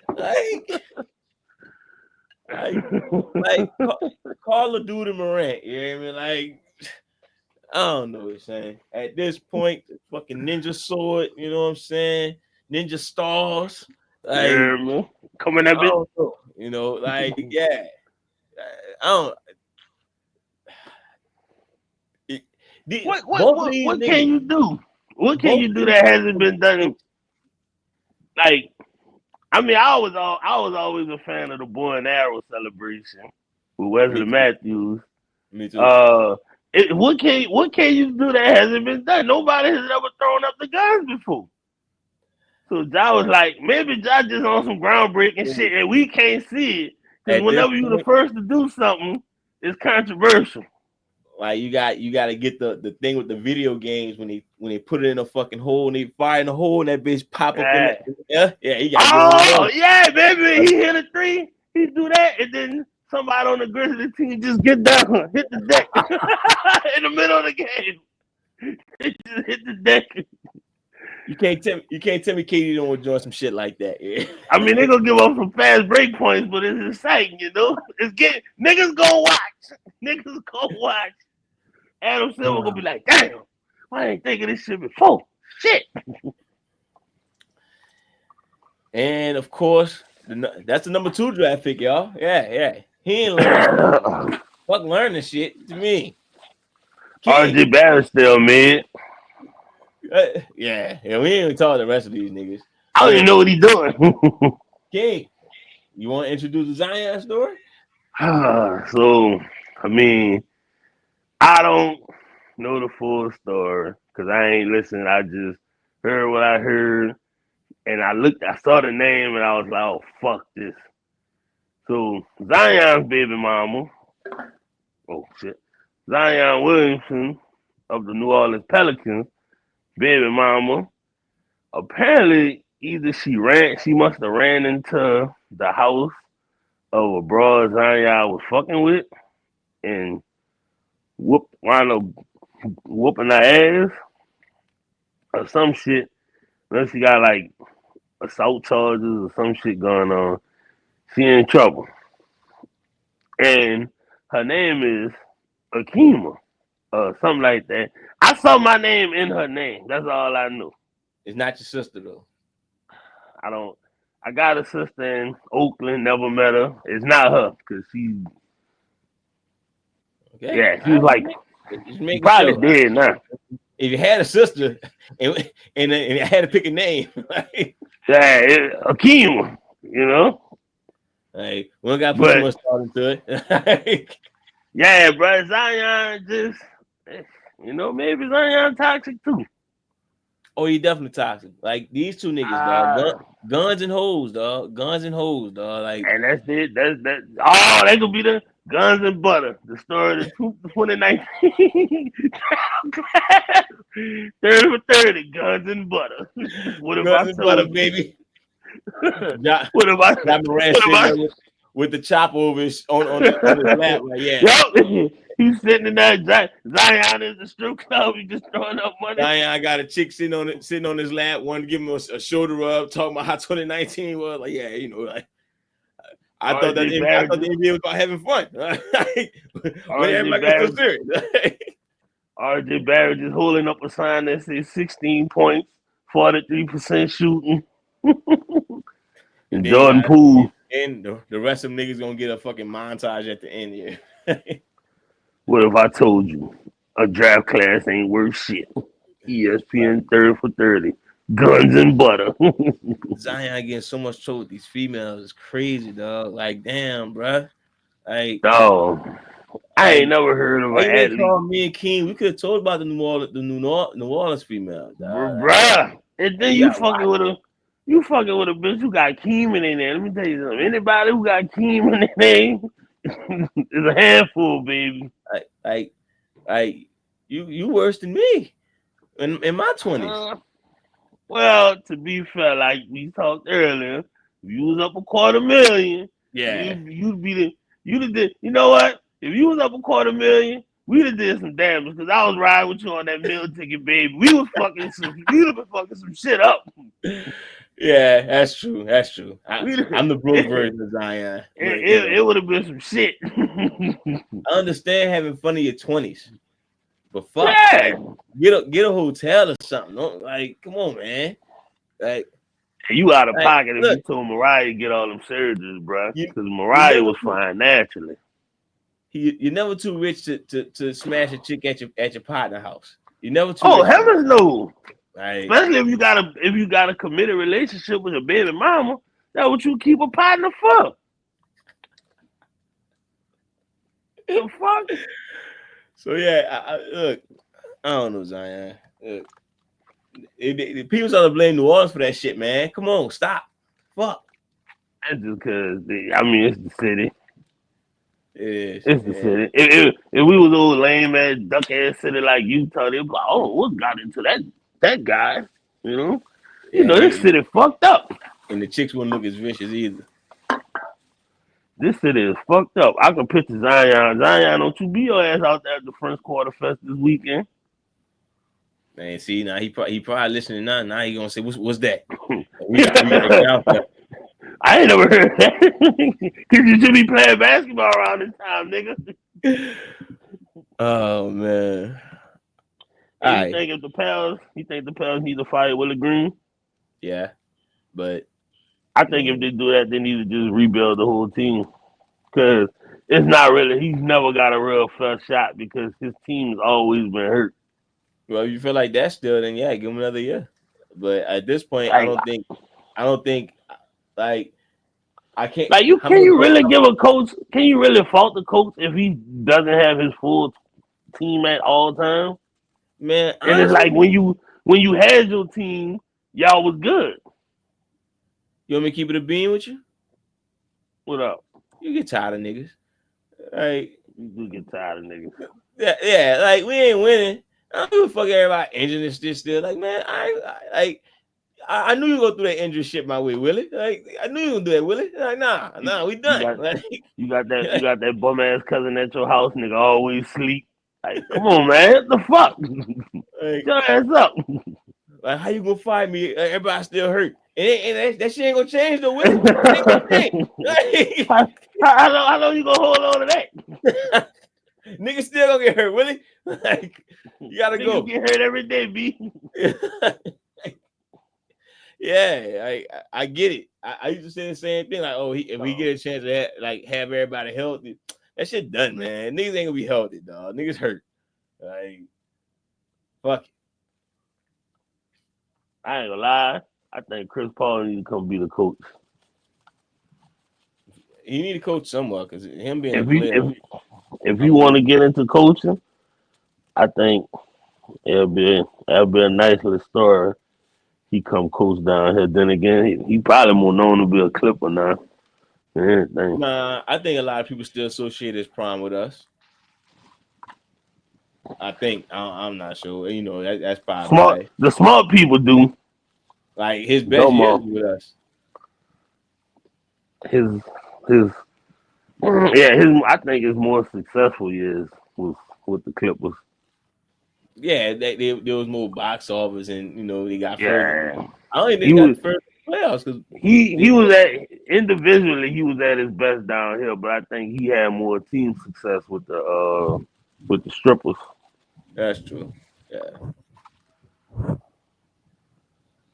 Call a dude in Morant. You know what I mean? Like, I don't know what I'm saying. At this point, the fucking ninja sword, you know what I'm saying? Ninja stars. Like, Yeah, man. Coming I at it. don't know. Like, yeah. I don't. Both of these What niggas, can you do? What can both you of do these that hasn't niggas, been done? Like, I mean, I was always a fan of the bow and arrow celebration with me Wesley too. Matthews. Me too. What can you do that hasn't been done? Nobody has ever thrown up the guns before. So Ja was like, maybe Ja just on some groundbreaking shit, and we can't see it because At this whenever you're the point, first to do something, it's controversial. like you got to get the thing with the video games when they put it in a fucking hole and they fire in the hole and that bitch pop up in Yeah. the yeah, you gotta get one of Oh those. yeah, baby, he hit a three. He do that, and then somebody on the Grizzlies team just get down, hit the deck in the middle of the game. They just hit the deck. You can't tell me Katie don't enjoy some shit like that. Yeah. I mean, they gonna give up some fast break points, but it's exciting, you know. It's getting niggas gonna watch. Niggas gonna watch. Adam Silver gonna be like, damn, I ain't thinking this shit before. Shit. And of course, that's the number 2 draft pick, y'all. Yeah. He ain't learning. Fuck learning shit to me. King. RJ Barrett still mid. Yeah. We ain't even talking the rest of these niggas. I don't even know what he doing. King, you want to introduce the Zion story? So, I mean, I don't know the full story because I ain't listening. I just heard what I heard, and I saw the name, and I was like, oh, fuck this. So, Zion's baby mama, oh, shit, Zion Williamson of the New Orleans Pelicans, baby mama, apparently either she must have ran into the house of a broad Zion was fucking with and wound up whooping her ass or some shit. Unless she got like assault charges or some shit going on. She in trouble. And her name is Akima or something like that. I saw my name in her name. That's all I knew. It's not your sister though. I got a sister in Oakland, never met her. It's not her because Okay. she was like, Just she making probably sure. dead now. If you had a sister and I had to pick a name, like, Akima, you know? we don't gotta put too But much thought into it. yeah, bro, Zion just, maybe Zion toxic too. Oh, he definitely toxic. Like these two niggas, dog. Guns and hoes, dog. Guns and hoes, dog. Like, And that's it. Oh, that could be the Guns and Butter, the story of the 2019 30 for 30, Guns and Butter. What if I guns and butter, told you? baby. What if I? John Moran What if I? sitting with the chopper over on his lap. Like, yeah. Yup. He's sitting in that Zion is the strip club. He just throwing up money. I got a chick sitting on his lap, wanted to give him a shoulder rub, talking about how 2019 was. Like, yeah, like I thought the NBA was about having fun. When everybody gets so serious. RJ Barrett just holding up a sign that says 16 points, 43% shooting. And Jordan Poole. And the rest of them niggas gonna get a fucking montage at the end here. What if I told you a draft class ain't worth shit? ESPN 30 for 30. Guns and butter. Zion getting so much trouble with these females is crazy, dog. Like, damn, bruh. Like, dog. I ain't Like, never heard of why an you ain't athlete, call me and King? We could have told about the New Orleans female. Like, bruh. And then we you got fucking watch. with a bitch who got Keeman in there. Let me tell you something. Anybody who got Keeman in there is a handful, baby. Like you worse than me in my 20s. Well, to be fair, like we talked earlier, if you was up $250,000, Yeah. you'd be the you'd have did. You know what? If you was up $250,000, we'd have did some damage because I was riding with you on that meal ticket, baby. We was fucking some. We'd have been fucking some shit up. Yeah, that's true. That's true. I'm the broke it version of Zion, but you know, it would have been some shit. I understand having fun in your 20s, but fuck, Yeah. like get a hotel or something. Don't, like, come on, man. Like, You out of pocket if look, you told Mariah to get all them surgeries, bro. you Because you Mariah never was fine naturally. you're never too rich to smash a chick at your partner house. You're never too Oh rich for that. heavens no! Like, Especially if you got a committed relationship with a baby mama, that's what you keep a partner for. The fuck? so yeah, look, I don't know, Zion. Look, people start to blame New Orleans for that shit, man. Come on, stop. Fuck. That's just because I mean it's the city. It is. It's the Yeah. city. If we was old lame ass duck ass city like Utah, they'd be like, oh, what got into that guy? You know? You Yeah, know, this city fucked up. and the chicks wouldn't look as vicious either. This city is fucked up. I can picture Zion. Zion, don't you be your ass out there at the French Quarter Fest this weekend. Man, see now he probably listening now. Now he gonna say what's that? We got a count that. I ain't never heard that. Cause you should be playing basketball around this time, nigga. Oh man. All And right. you think the Pels need to fire Willie Green? Yeah, but I you think if know, they do that, they need to just rebuild the whole team. Cause it's not really. He's never got a real fair shot because his team's always been hurt. well, if you feel like that still, then yeah, give him another year. But at this point, Like, I don't think like I can't. like you How can many you players? really give a coach? Can you really fault the coach if he doesn't have his full team at all times? Man, And it's like honestly, when you had your team, y'all was good. you want me to keep it a bean with you? What up? You get tired of niggas. Like, You do get tired of niggas. yeah, like we ain't winning. I don't give a fuck everybody injured and shit still. Like, man, I knew you go through that injury shit my way, Willie. Like, I knew you gonna do that, Willie. Like, nah, we You done. got Like, you got that bum ass cousin at your house, nigga, always sleep. Like, come on, man, what the fuck? like, Your ass up. like, how you gonna fight me? Everybody still hurt. And that shit ain't gonna change though, Willie. It ain't gonna change. How long you gonna hold on to that? Niggas still gonna get hurt, Willie. Like, you gotta Niggas go. get hurt every day, B. Yeah, I get it. I used to say the same thing. Like, oh, if we get a chance to have everybody healthy, that shit done, man. Niggas ain't gonna be healthy, dog. Niggas hurt. Like, fuck it. I ain't gonna lie. I think Chris Paul needs to come be the coach. He need to coach somewhere because him being a If you player. if you want to get into coaching, I think it'll be a nice little story. He come coach down here. Then again, he probably more known to be a Clipper now. Everything. Nah, I think a lot of people still associate his prime with us. I think I'm not sure. You know, that's probably right. The smart people do. Like his best years Domo, with us. his his I think his more successful years was with the Clippers. Yeah, they was more box office, and you know they got further. Yeah, I don't even think he they got was the first playoffs because he was at individually he was at his best down here, but I think he had more team success with the strippers. that's true. Yeah.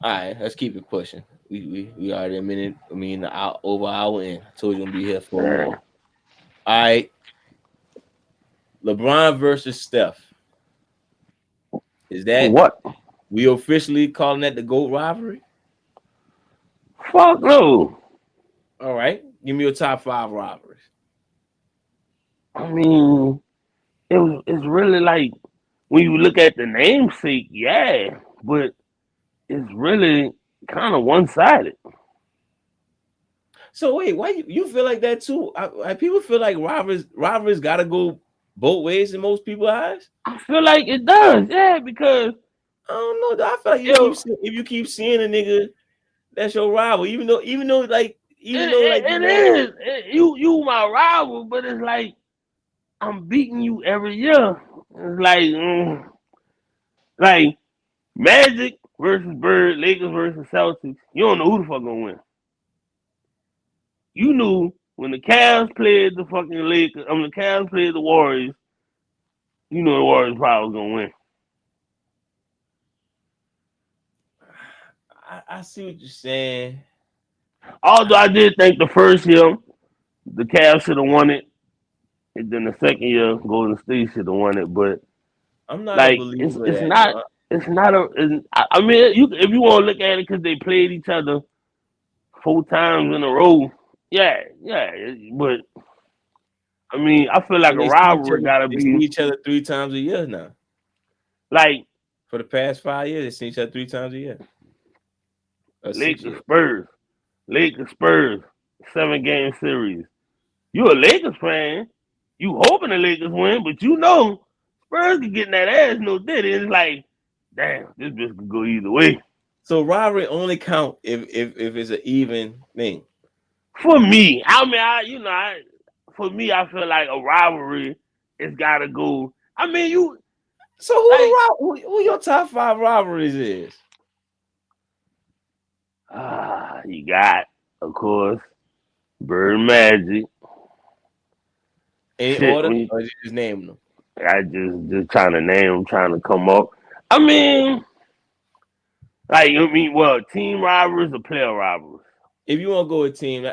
All right, let's keep it pushing. We already a minute. I mean, over an hour in. I told you I'm gonna be here for more. All right, LeBron versus Steph. Is that What? we officially calling that the GOAT rivalry? Fuck no. All right, give me your top 5 rivalries. I mean, it's really like when you look at the namesake, yeah, but it's really kind of one sided. So wait, why you feel like that too? People feel like rivalries gotta go both ways in most people's eyes. I feel like it does, yeah, because I don't know. I feel like it, if you keep seeing a nigga, that's your rival. Even though like it is you my rival, but it's like I'm beating you every year. It's like Magic versus Bird, Lakers versus Celtics. You don't know who the fuck gonna win. You knew when the Cavs played the fucking Lakers, the Cavs played the Warriors. You know the Warriors probably was gonna win. I see what you're saying. Although I did think the first year the Cavs should have won it, and then the second year Golden State should have won it. But I'm not a like believer of it's that not though. it's not a. I mean, if you want to look at it because they played each other 4 times in a row, yeah, yeah. But I mean, I feel like And a rivalry gotta they see be each other 3 times a year now. like For the past 5 years, they see each other 3 times a year. Or 6 Lakers years. Spurs, Lakers Spurs, 7 game series. You a Lakers fan? You hoping the Lakers win, but you know Spurs can get in that ass no diddy. It's like, damn, this bitch could go either way. So rivalry only count if it's an even thing. For me, I mean, for me, I feel like a rivalry it's gotta go. I mean, you So like who your top 5 rivalries is? you got, of course, Bird Magic. Any Shit, order when you, or you just name them? I just trying to name them, trying to come up. I mean, like well, team rivalries or player rivalries. If you want to go with team,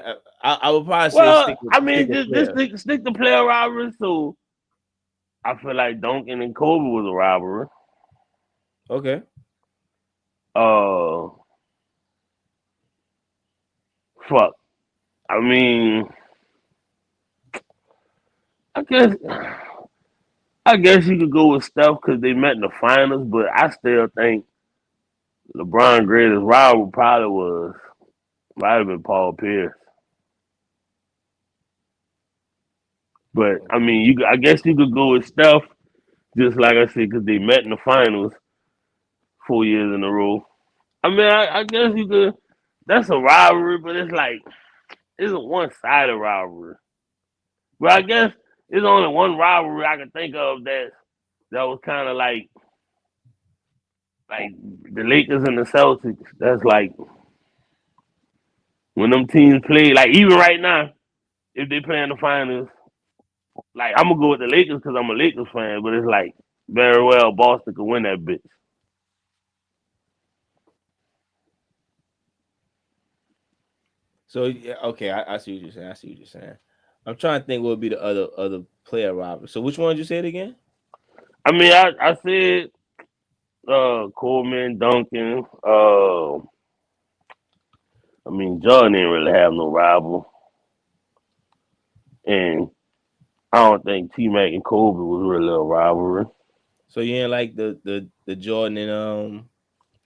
I would probably say Well, I stick mean, with just player. stick to player rivalries. So I feel like Duncan and Kobe was a rivalry. Okay. Uh, fuck. I mean, I guess you could go with Steph because they met in the finals, but I still think LeBron greatest rival might have been Paul Pierce. But I mean, I guess you could go with Steph, just like I said, because they met in the finals 4 years in a row. I mean, I guess you could. That's a rivalry, but it's a one-sided rivalry. But I guess there's only one rivalry I can think of that was kind of like the Lakers and the Celtics. That's like when them teams play. Like even right now, if they play in the finals, like I'm gonna go with the Lakers because I'm a Lakers fan. But it's like very well Boston could win that bitch. So yeah, okay, I see what you're saying. I see what you're saying. I'm trying to think what would be the other player rivalry. So which one did you say it again? I mean, I said Coleman, Duncan. I mean, Jordan didn't really have no rival, and I don't think T Mac and Kobe was really a rivalry. So you ain't like the Jordan and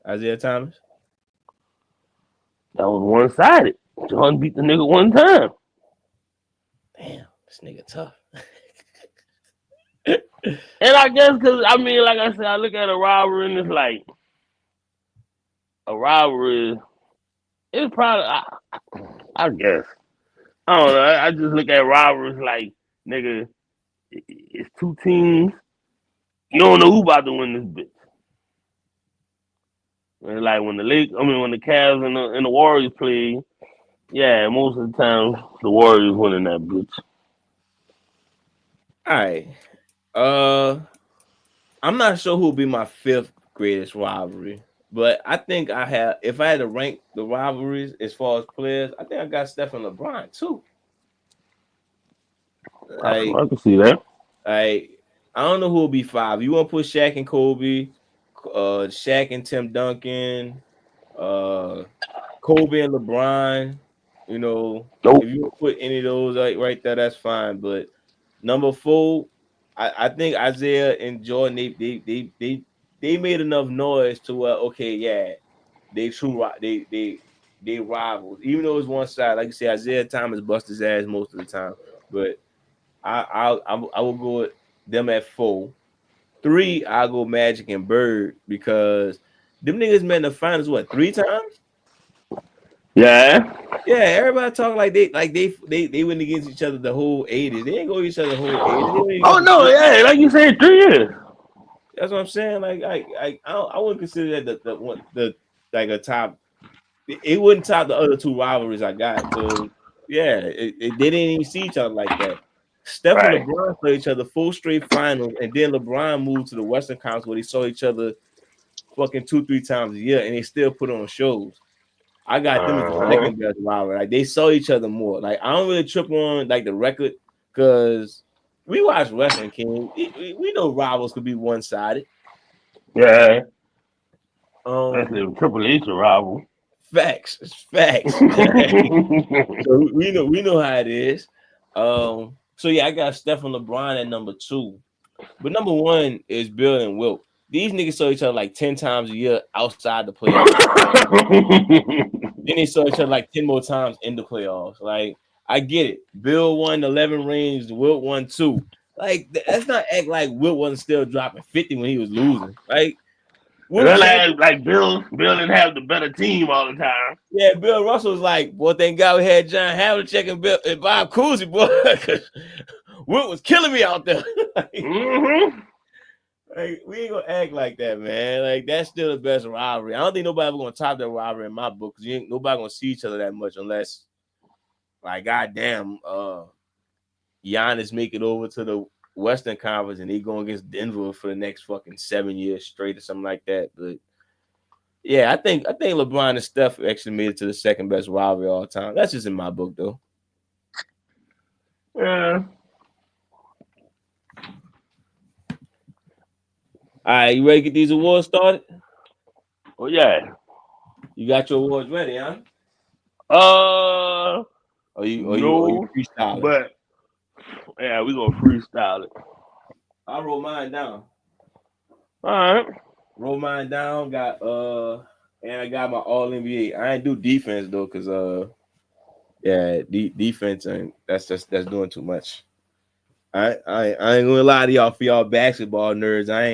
Isaiah Thomas? That was one sided. Jordan beat the nigga one time. Damn, this nigga tough. And I guess because, I mean, like I said, I look at a rivalry and it's like, a rivalry is probably, I guess. I don't know. I just look at rivalries like, nigga, it's two teams. You don't know who about to win this bitch. And like when the Cavs and the Warriors play, yeah, most of the time the Warriors winning that bitch. All right. Uh, I'm not sure who will be my 5th greatest rivalry, but I think I have. If I had to rank the rivalries as far as players, I think I got Steph and LeBron too. Like, I can see that. I don't know who will be 5. You want to put Shaq and Kobe, Shaq and Tim Duncan, uh, Kobe and LeBron. You know, Nope. if you put any of those right there, that's fine. But Number 4, I think Isaiah and Jordan they made enough noise to where okay, yeah, they rivals. Even though it's one side, like you say, Isaiah Thomas bust his ass most of the time, but I will go with them at 4. 3, I'll go Magic and Bird because them niggas met in the finals what 3 times? Yeah. Yeah, everybody talk like they went against each other the whole 80s. They ain't go each other the whole 80s. They went Oh against no, the 60s. yeah, like you said, 3 years. That's what I'm saying. I wouldn't consider that the one the like a top. It wouldn't top the other 2 rivalries I got. So yeah, they didn't even see each other like that. Steph and Right. LeBron played each other 4 straight finals, and then LeBron moved to the Western Conference where they saw each other fucking 2-3 times a year, and they still put on shows. I got them as the Uh-huh. second best rivalry. Like they saw each other more. Like I don't really trip on like the record because we watch wrestling, King. We know rivals could be one sided. Yeah. That's Um, a Triple H rival. facts, it's facts. So we know how it is. So yeah, I got Steph and LeBron at number 2, but number 1 is Bill and Wilt. These niggas saw each other like 10 times a year outside the playoffs. Then they saw each other like 10 more times in the playoffs. Like, I get it. Bill won 11 rings, Wilt won 2. Like, that's not act like Wilt wasn't still dropping 50 when he was losing. Like, Wilt Well, champion. like Bill didn't have the better team all the time. Yeah, Bill Russell was like, boy, thank God we had John Havlicek and Bill and Bob Cousy, boy, because Wilt was killing me out there. Mm-hmm. Like, we ain't gonna act like that, man. Like, that's still the best rivalry. I don't think nobody ever gonna top that rivalry in my book because nobody gonna see each other that much unless, like, goddamn, Giannis make it over to the Western Conference and he going against Denver for the next fucking 7 years straight or something like that. But yeah, I think LeBron and Steph actually made it to the second best rivalry all time. That's just in my book, though. Yeah. All right, you ready to get these awards started? Oh yeah. You got your awards ready, huh? Uh, Or you no, freestyling? but yeah, we gonna freestyle it. I wrote mine down. All right. Wrote mine down. And I got my All NBA. I ain't do defense though, cause yeah, defense and that's doing too much. I ain't gonna lie to y'all for y'all basketball nerds. I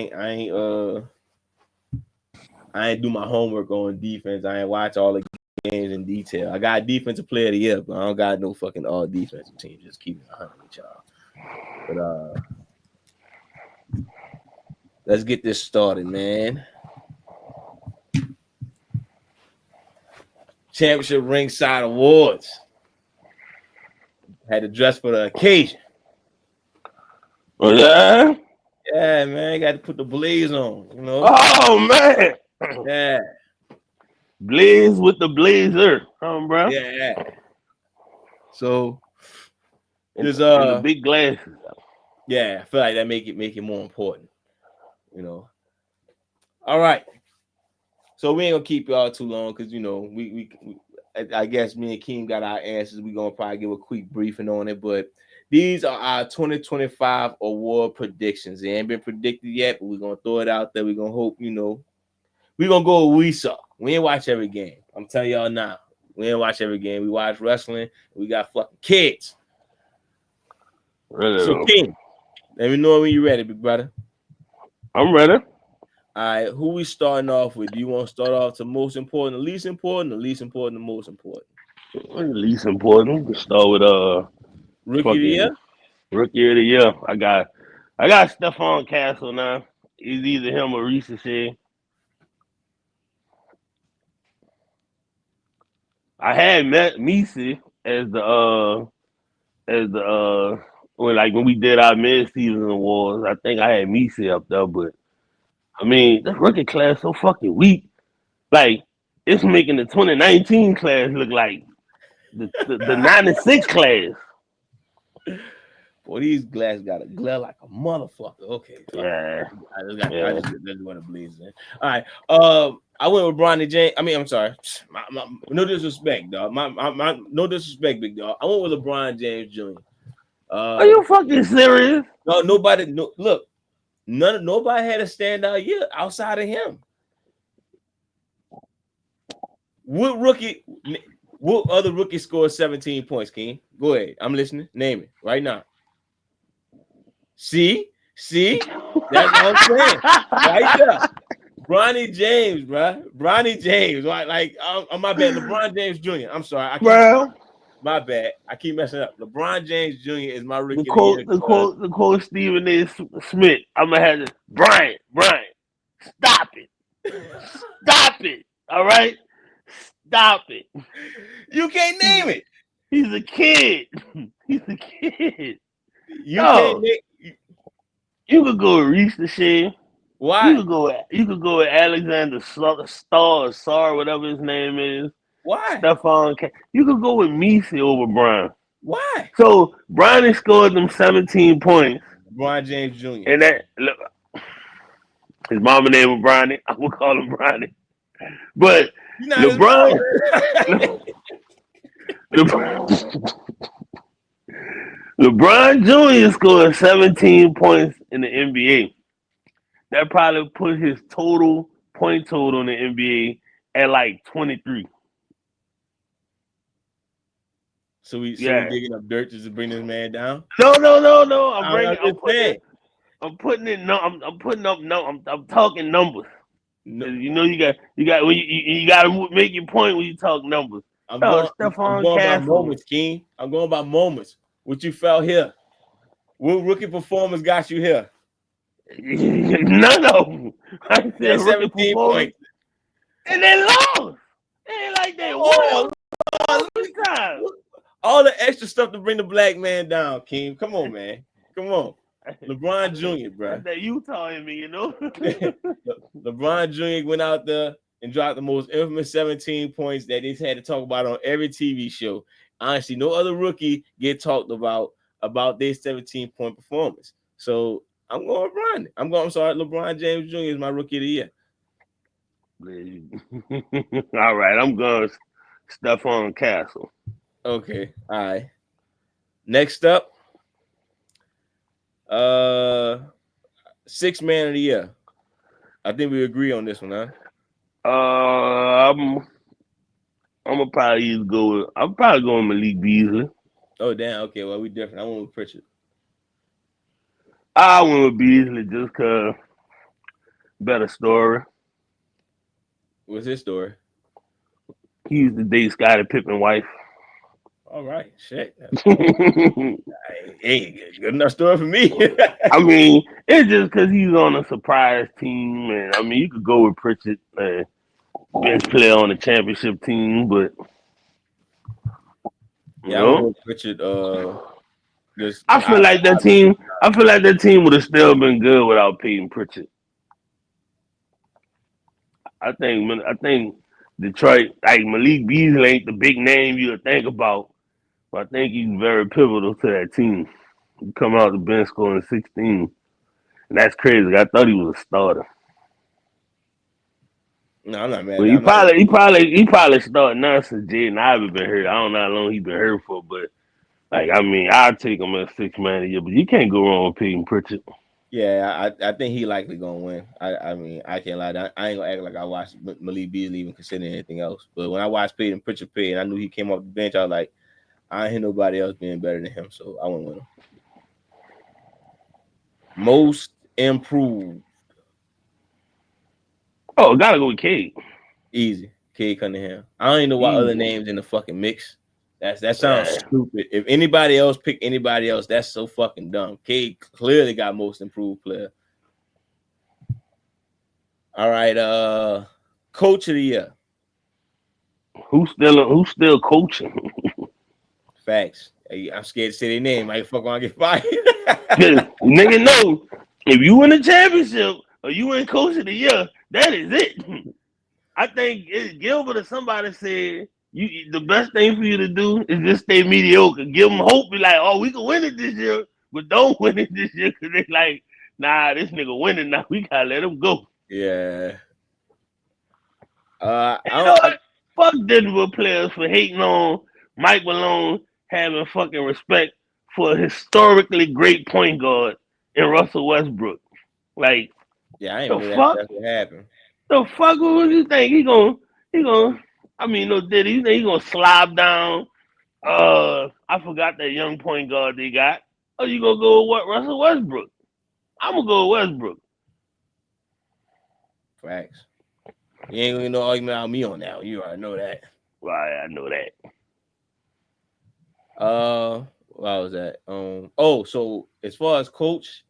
ain't do my homework on defense. I ain't watch all the games in detail. I got defensive player of the year, but I don't got no fucking all defensive team. Just keep it 100 with y'all. But let's get this started, man. Championship Ringside Awards. Had to dress for the occasion. Oh yeah. Yeah, man, got to put the blaze on, you know. Oh man. Yeah, Blaze with the blazer, bro. yeah. So And just the big glasses. yeah, I feel like that make it more important, you know. All right. So we ain't gonna keep y'all too long because you know I guess me and Keem got our answers. We gonna probably give a quick briefing on it, but these are our 2025 award predictions. They ain't been predicted yet, but we're gonna throw it out there. We're gonna hope, you know, we're gonna go with we saw. We ain't watch every game. I'm telling y'all now. We ain't watch every game. We watch wrestling. We got fucking kids. Really So though. King, let me know when you're ready, big brother. I'm ready. All right, who we starting off with? Do you want to start off to most important, the least important, the least important, the most important? Least important. We start with Rookie of the fucking year? rookie of the year. I got Stephon Castle now. It's either him or Reese said. I had met Misi as the when we did our mid season awards. I think I had Misi up there, but I mean this rookie class so fucking weak. Like it's making the 2019 class look like the 96 class. Boy, these glasses got a glare like a motherfucker. Okay, fuck it. Yeah, I yeah. just want to blaze in. All right. I went with Bronny James. I mean, I'm sorry. No disrespect, dog. My no disrespect, big dog. I went with LeBron James Jr. Are you fucking serious? No, nobody. No, look, nobody had a standout year outside of him. What other rookie scored 17 points, King? Go ahead. I'm listening. Name it right now. See? That's what I'm saying. Right there. Bronny James, bro. Bronny James. Like, I'm my bad. LeBron James Jr. I'm sorry. My bad. I keep messing up. LeBron James Jr. is my rookie of the year. The quote Stephen A. Smith. I'm gonna have to Brian, stop it. All right? Stop it. You can't name it. He's a kid. You can't name. You could go with Reese the Shea. Why? You could go with Alexander Sar, whatever his name is. Why? You could go with Messi over Bron. Why? So Bronny scored them 17 points. LeBron James Jr. And that look, his mama name was Bronny. I would call him Bronny. But LeBron Jr. scored 17 points in the NBA. That probably put his point total in the NBA at like 23. So we digging up dirt just to bring this man down? No. I'm talking numbers. No. You know you got when you got to make your point when you talk numbers. I'm going by moments, King. I'm going by moments. What you felt here? What rookie performance got you here? None of them. I said 17 points. And they lost. They ain't like they won. All the extra stuff to bring the black man down, King. Come on, man. Come on. LeBron Jr., bro. That Utah in me, you know? LeBron Jr. went out there and dropped the most infamous 17 points that he's had to talk about on every TV show. Honestly, no other rookie get talked about their 17-point performance. So I'm going Bron. LeBron James Jr. is my rookie of the year. All right, I'm going Stephon Castle. Okay, all right. Next up, 6th man of the year. I think we agree on this one, huh? I'm gonna probably go with Malik Beasley. Oh damn, okay, well we different. I went with Pritchard. I went with Beasley just cause better story. What's his story? He used to date Scottie Pippen's wife. All right, shit. Ain't good enough story for me. I mean, it's just because he's on a surprise team, and I mean, you could go with Pritchard, bench player on the championship team, but I went with Pritchard. I feel like that team would have still been good without Peyton Pritchard. I think Detroit, like Malik Beasley, ain't the big name you would think about. I think he's very pivotal to that team. He come out the bench scoring 16. And that's crazy. I thought he was a starter. No, I'm not mad. But he probably started now since Jaden Ivey been hurt. I don't know how long he been hurt for, but I'll take him as 6th man of the year. But you can't go wrong with Peyton Pritchard. Yeah, I think he likely gonna win. I mean, I can't lie. I ain't gonna act like I watched Malik Beasley even considering anything else. But when I watched Peyton Pritchard play and I knew he came off the bench, I was like, I ain't hear nobody else being better than him, so I went with him. Most improved. Oh, gotta go with Cade. Easy. Cade Cunningham. I don't even know why other names in the fucking mix. That sounds stupid. If anybody else pick anybody else, that's so fucking dumb. Cade clearly got most improved player. All right, coach of the year. Who's still coaching? Facts. Hey, I'm scared to say their name. I fuck want to get fired. Nigga, no. If you win the championship or you win coach of the year, that is it. I think Gilbert or somebody said the best thing for you to do is just stay mediocre. Give them hope. Be like, oh, we can win it this year, but don't win it this year because they like, nah, this nigga winning now. We gotta let him go. Yeah. Fuck Denver players for hating on Mike Malone having fucking respect for a historically great point guard in Russell Westbrook. Like, Yeah, I didn't the even know fuck? that's what happened. The fuck would you think he gonna I mean no did you think he gonna slob down I forgot that young point guard they got. Oh, you gonna go with what? Russell Westbrook. I'm gonna go with Westbrook. Facts. You ain't gonna no argument out me on that. You already know that. Right, I know that. What was that? Oh, so as far as coach,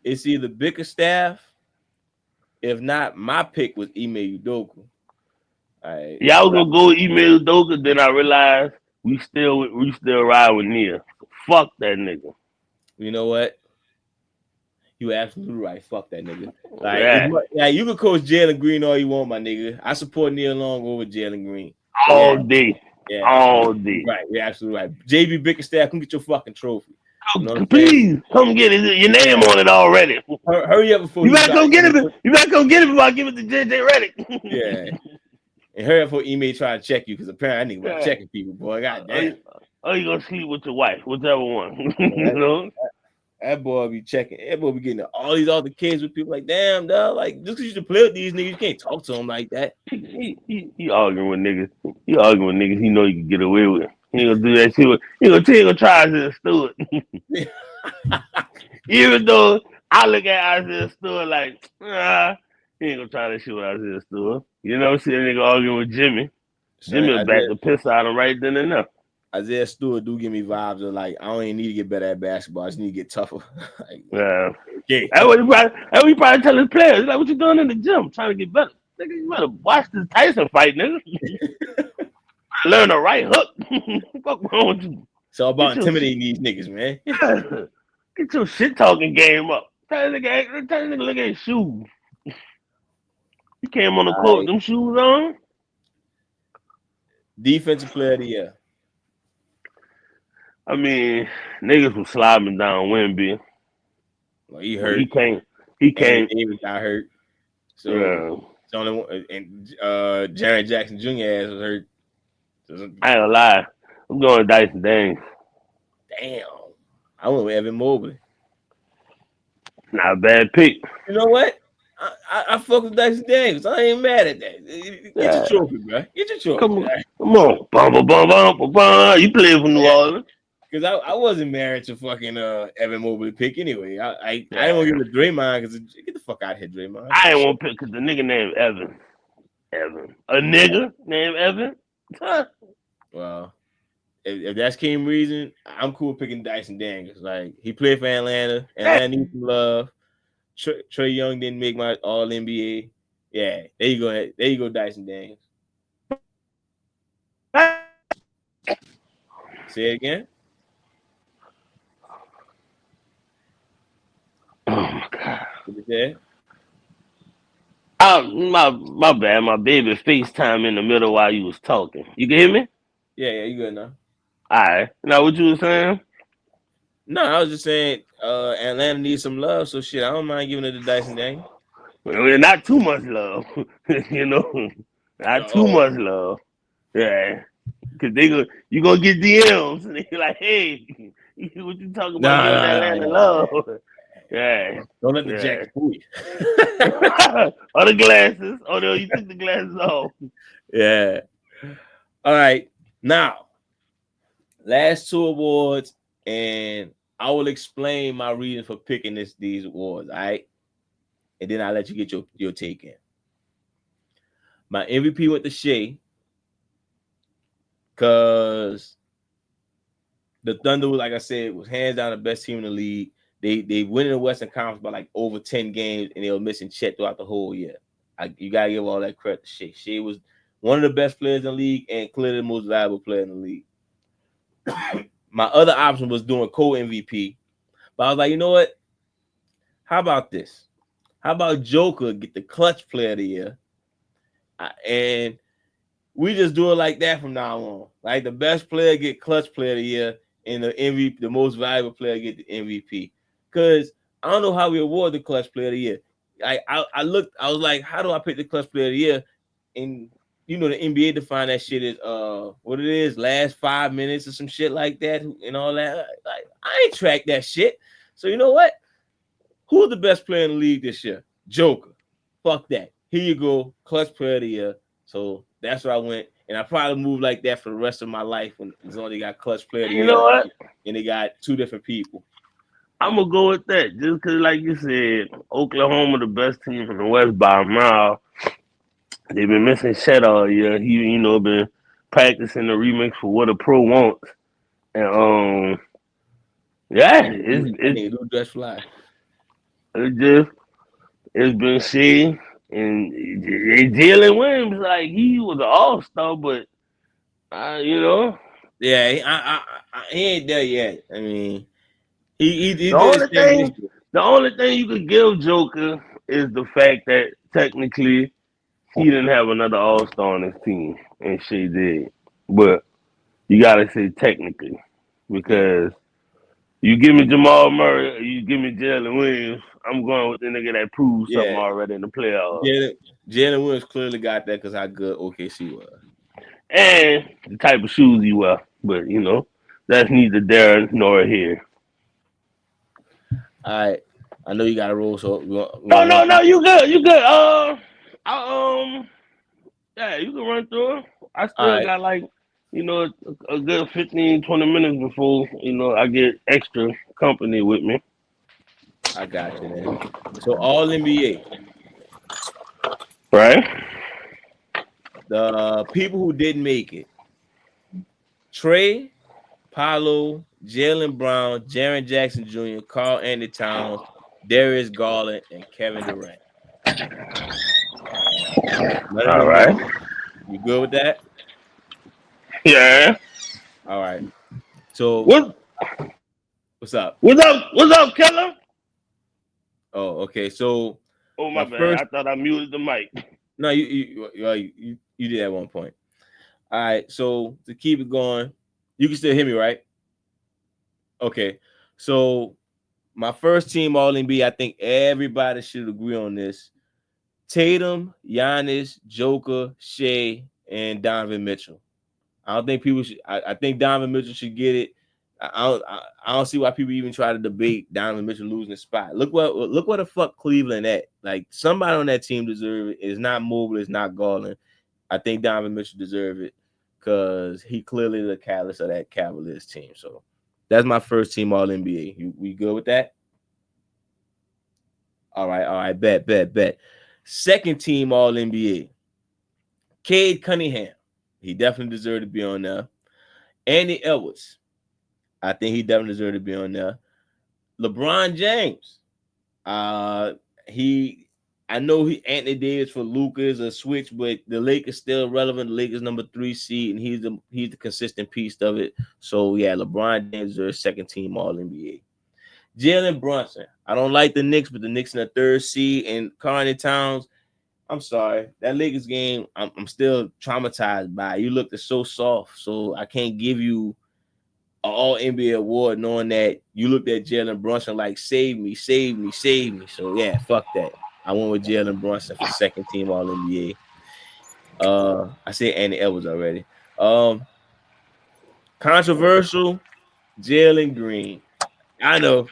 it's either Bickerstaff. If not, my pick was Ime Udoka. All right. Yeah, I was gonna go with Email Doka, then I realized we still ride with Nia. Fuck that nigga. You know what? You absolutely right. Fuck that nigga. Yeah. Like you can coach Jalen Green all you want, my nigga. I support Neil Long over Jalen Green. All day. Yeah, All day. right. You're absolutely right. JB Bickerstaff, come get your fucking trophy. You know Please come get it. Your name on it already. Hurry up before you better come get it. You better come get it before I give it to JJ Redick. Yeah. And hurry up before Ime try to check you, because apparently I nigga was checking people, boy. God damn. Oh, you gonna sleep with your wife, whichever one. You know? That boy be checking. That boy be getting all these other kids with people like, damn, dog. Like, just because you should play with these niggas, you can't talk to them like that. He arguing with niggas. He arguing with niggas he know he can get away with. He ain't gonna do that shit. He gonna try Isaiah Stewart. Even though I look at Isaiah Stewart like, he ain't gonna try that shit with Isaiah Stewart. You know, see that nigga arguing with Jimmy. Jimmy will back the piss out of him right then and there. Isaiah Stewart do give me vibes of like, I don't even need to get better at basketball. I just need to get tougher. Like, yeah. Okay. That's what he probably tell his players. Like, what you doing in the gym? Trying to get better. Nigga, you better watch this Tyson fight, nigga. Learn the right hook. What's wrong with you? It's all about intimidating these niggas, man. Get your shit talking game up. Tell the nigga look at his shoes. He came on the court with them shoes on. Defensive player of the year. I mean, niggas was slobbing down Wemby. Well, he hurt. He came. Davis got hurt. So it's only one, and Jaren Jackson Jr. ass was hurt. So, I ain't gonna lie. I'm going Dyson Daniels. Damn. I went with Evan Mobley. Not a bad pick. You know what? I fuck with Dyson Daniels. I ain't mad at that. Get your trophy, bro. Get your trophy. Come on. Bum. You play for New Orleans. Because I wasn't married to fucking Evan Mobley pick anyway. I didn't want to give it to Draymond because get the fuck out of here, Draymond. I didn't want to pick because the nigga named Evan. A nigga named Evan? Huh. Well, if that's Keem reason, I'm cool picking Dyson Daniels. Like, he played for Atlanta. Atlanta needs some love. Trey Young didn't make my All NBA. Yeah, there you go. There you go, Dyson Daniels. Say it again. Oh my God. What you say? My bad. My baby FaceTime in the middle while you was talking. You can hear me? Yeah, you good now. All right. Now what you was saying? No, I was just saying Atlanta needs some love, so shit, I don't mind giving it to Dyson Daniels. Well, not too much love. You know? Not too much love. Yeah. Cause you gonna get DMs and they like, hey, what you talking about giving Atlanta love? Yeah. Don't let the jacket fool you. Or the glasses. Oh no, you took the glasses off. Yeah. All right. Now, last two awards, and I will explain my reason for picking these awards. All right. And then I'll let you get your take in. My MVP went to Shea because the Thunder, like I said, was hands down the best team in the league. They win in the Western Conference by like over 10 games, and they were missing Chet throughout the whole year. You gotta give all that credit to Shea. Shea was one of the best players in the league and clearly the most valuable player in the league. My other option was doing co-MVP, but I was like, you know what? How about this? How about Joker get the clutch player of the year? And we just do it like that from now on. Like, the best player get clutch player of the year, and the MVP, the most valuable player, get the MVP. Because I don't know how we award the clutch player of the year. I looked, I was like, how do I pick the clutch player of the year? And you know, the NBA define that shit as what it is, last 5 minutes or some shit like that, and all that. Like, I ain't tracked that shit. So you know what? Who's the best player in the league this year? Joker. Fuck that. Here you go. Clutch player of the year. So that's where I went. And I probably moved like that for the rest of my life when it's only got clutch player of the You year know what? and they got two different people. I'm gonna go with that just because, like you said, Oklahoma the best team from the West by a mile. They've been missing Shed all year. He, been practicing the remix for What a Pro Wants, and yeah, And they do just fly. it's just it's been Shea and Jalen Williams. Like he was an all star, but you know, Yeah, he ain't there yet. I mean, he the did his only thing this thing year. the only thing you could give Joker is the fact that technically he didn't have another all star on his team, and Shea did. But you gotta say technically Yeah, because you give me Jamal Murray, or you give me Jalen Williams, I'm going with the nigga that proved something yeah. already in the playoffs. Jalen Williams clearly got that because how good OKC was. And the type of shoes he wear. But that's neither there nor here. All right, I know you got to roll, so we No, want to run no, through. no, you good, you good. Yeah, you can run through it. I All still right, got like, a good 15, 20 minutes before, I get extra company with me. I got you, man. So all NBA, Right? the people who didn't make it: Trey, Paolo, Jalen Brown, Jaren Jackson Jr., Carl Anthony Towns, Darius Garland, and Kevin Durant. None of All them made right. it. You good with that? Yeah. All right. So What what's up? what's up, Keller? Oh, okay. So Oh my my bad. first I thought I muted the mic. no, you did at one point. All right. So to keep it going, you can still hear me, right? Okay. So my first team all NBA, I think everybody should agree on this. Tatum, Giannis, Joker, Shea, and Donovan Mitchell. I don't think people should. I think Donovan Mitchell should get it. I don't see why people even try to debate Donovan Mitchell losing the spot. Look what the fuck Cleveland at. Like somebody on that team deserve it. It's not Mobile. It's not Garland. I think Donovan Mitchell deserve it because he clearly the catalyst of that Cavaliers team. So that's my first team All NBA. We good with that? All right. Bet. Second team All NBA. Cade Cunningham. He definitely deserved to be on there. Andy Edwards. I think he definitely deserved to be on there. LeBron James. Uh he I know Anthony Davis for Luka is a switch, but the Lakers still relevant. The Lakers number 3 seed, and he's the consistent piece of it. So yeah, LeBron James is second team All NBA. Jalen Brunson. I don't like the Knicks, but the Knicks in the third seed, and Carney Towns. I'm sorry. That Lakers game, I'm still traumatized by. You looked so soft, so I can't give you an All NBA award knowing that you looked at Jalen Brunson like save me, save me, save me. So yeah, fuck that. I went with Jalen Brunson for second team All NBA. I said Andy Edwards already. Um, Controversial Jalen Green. I know.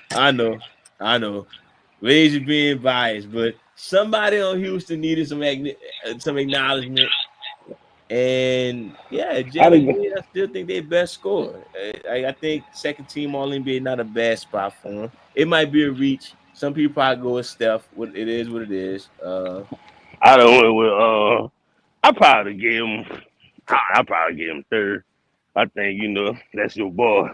Ways of being biased, but somebody on Houston needed some acknowledgement. And yeah, I Jalen didn't. Green, I still think they best scorer. I think second team All NBA not a bad spot for him. It might be a reach. Some people probably go with Steph. What it is, what it is. I don't went with I probably gave him. I probably gave him third. I think that's your boy.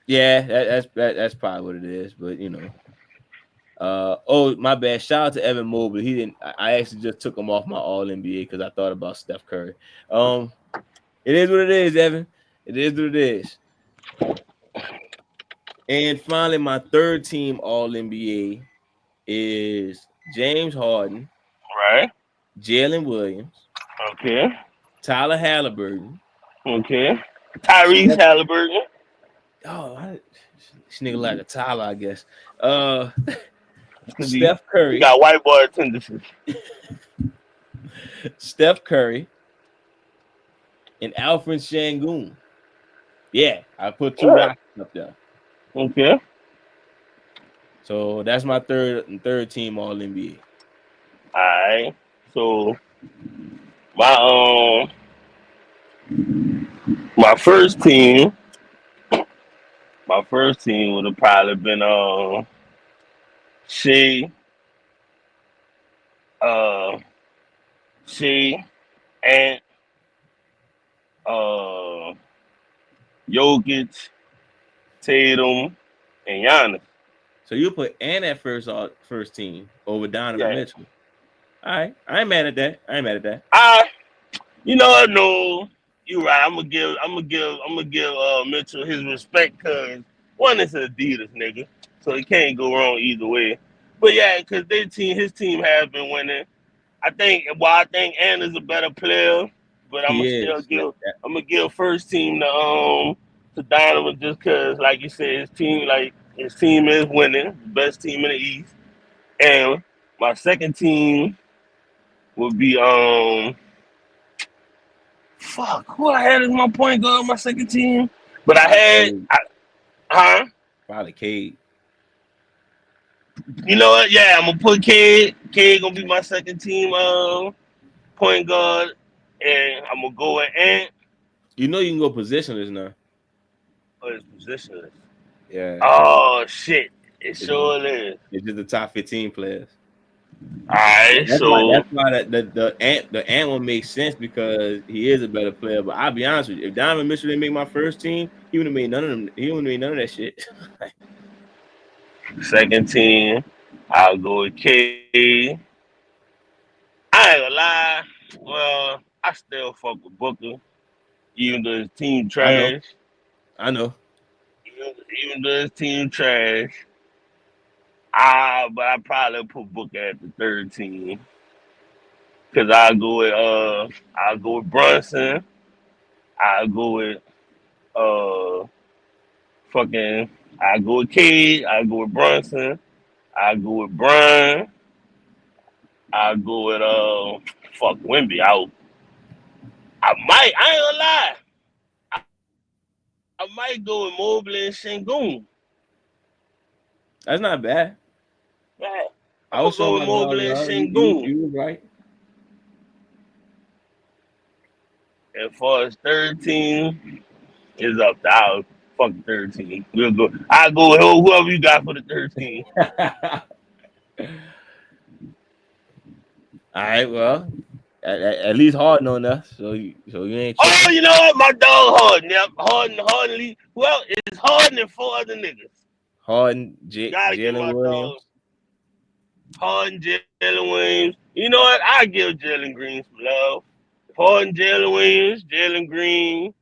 Yeah, that's probably what it is. But oh my bad. Shout out to Evan Mobley. He didn't. I actually just took him off my All NBA because I thought about Steph Curry. Um, it is what it is, Evan. It is what it is. And finally, my third team All NBA is James Harden, Right. Jalen Williams, Okay. Tyler Halliburton, Okay. Tyrese Steph. Halliburton. Oh, this nigga like a Tyler, I guess. Uh, Cause Steph he Curry, got white boy tendencies. Steph Curry, and Alfred Şengün. Yeah, I put two Yeah. Rockets up there. Okay. So that's my third team All NBA. All right. So my my first team, would have probably been Shea, uh Shea, Ant, uh Jokic, Tatum, and Giannis. So you put Ant at first team over Donovan Yeah. Mitchell. All right, I ain't mad at that. You know what? No, you're right. I'm gonna give Mitchell his respect because one is an Adidas nigga, so he can't go wrong either way. But yeah, because his team has been winning. I think Ant is a better player, but I'm He gonna still is. give first team to Donovan just because, like you said, his team is winning, the best team in the East. And my second team would be fuck, who I had as my point guard on my second team, but huh? Probably Cade. You know what? Yeah, I'm gonna put Cade. Cade gonna be my second team point guard, and I'm gonna go with Ant. You know you can go positionless now. Oh, his position is. Yeah. Oh shit! It It's, sure is. it's just the top 15 players. All right, That's why so the Ant one makes sense because he is a better player. But I'll be honest with you, if Donovan Mitchell didn't make my first team, he wouldn't have made none of them. He wouldn't have made none of that shit. second team, I'll go with K. I ain't gonna lie. Well, I still fuck with Booker, even though his team I know. trash. I know. Even though his team trash. But I probably put Booker at the third team because I'll go with Brunson. I'll go with uh fucking I'll go with Cade. I'll go with Brunson. I'll go with Bron. I'll go with fuck Wimby out. I ain't gonna lie. I might go with Mobley and Şengün. That's not bad. Yeah. I I'm was gonna go talking with about Mobley and Gonzalez. Şengün. You were right. And for his third team, it's up to our fucking third team. I'll go with whoever you got for the third team. All right, well, at least Harden on us, so you ain't Oh, tripping. you know what? My dog Harden. Yep. Harden. Well, it's Harden and four other niggas. Harden, Gotta give Jalen my dog Williams. Harden, Jalen Williams. You know what? I give Jalen Green some love. Harden, Jalen Williams, Jalen Green,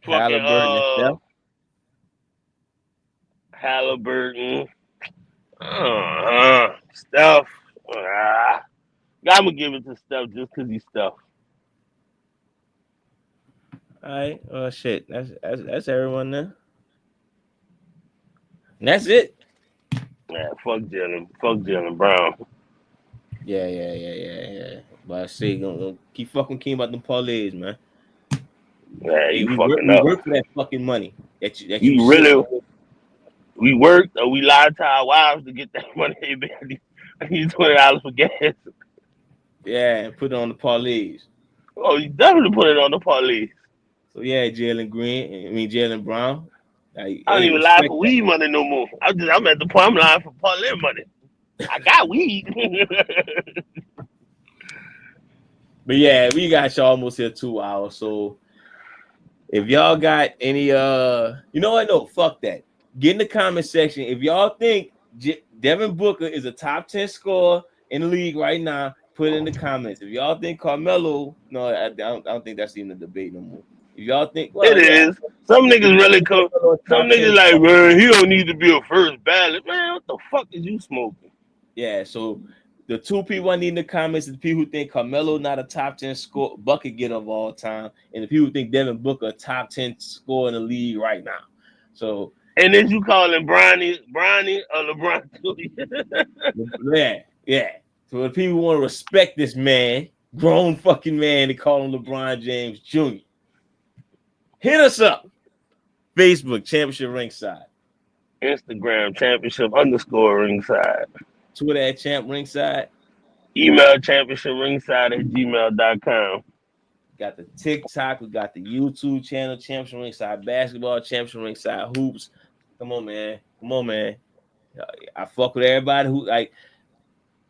fucking Halliburton and Steph. Halliburton, Steph. I'm gonna give it to Steph just because he's Steph. All right, well, shit, that's everyone there. And that's it. Yeah, fuck Jalen Brown. Yeah. But I say, gonna keep fucking King about them parlays, man. Yeah, Hey, you we fucking work up. for that fucking money that you You sit really, on. we worked or we lied to our wives to get that money. Hey, man, I need $20 for gas. Yeah, and put it on the parlays. Oh, you definitely put it on the parlay. So yeah, Jalen Brown. Like, I don't hey, even lie respect for that. weed money no more. I'm at the point I'm lying for parlay money. I got weed. But yeah, we got y'all almost here 2 hours. So if y'all got any you know what? No, fuck that. Get in the comment section. If y'all think Devin Booker is a top 10 scorer in the league right now, put it in the comments. If y'all think Carmelo, no, I don't think that's even a debate no more. If y'all think, It well, yeah, is. Some if niggas y'all really think come. Carmelo is Some top 10 niggas like, scorer, man, he don't need to be a first ballot. Man, what the fuck is you smoking? yeah, so the two people I need in the comments is the people who think Carmelo not a top 10 score bucket getter of all time, and the people who think Devin Booker a top 10 scorer in the league right now. So And then you calling Bronny or LeBron too. yeah. So the people who want to respect this man, grown fucking man, they call him LeBron James Jr. Hit us up. Facebook Championship Ringside. Instagram championship_ringside. Twitter at Champ Ringside. Email championship_ringside@gmail.com. Got the TikTok. We got the YouTube channel, Championship Ringside Basketball, Championship Ringside Hoops. Come on, man. Come on, man. I fuck with everybody who like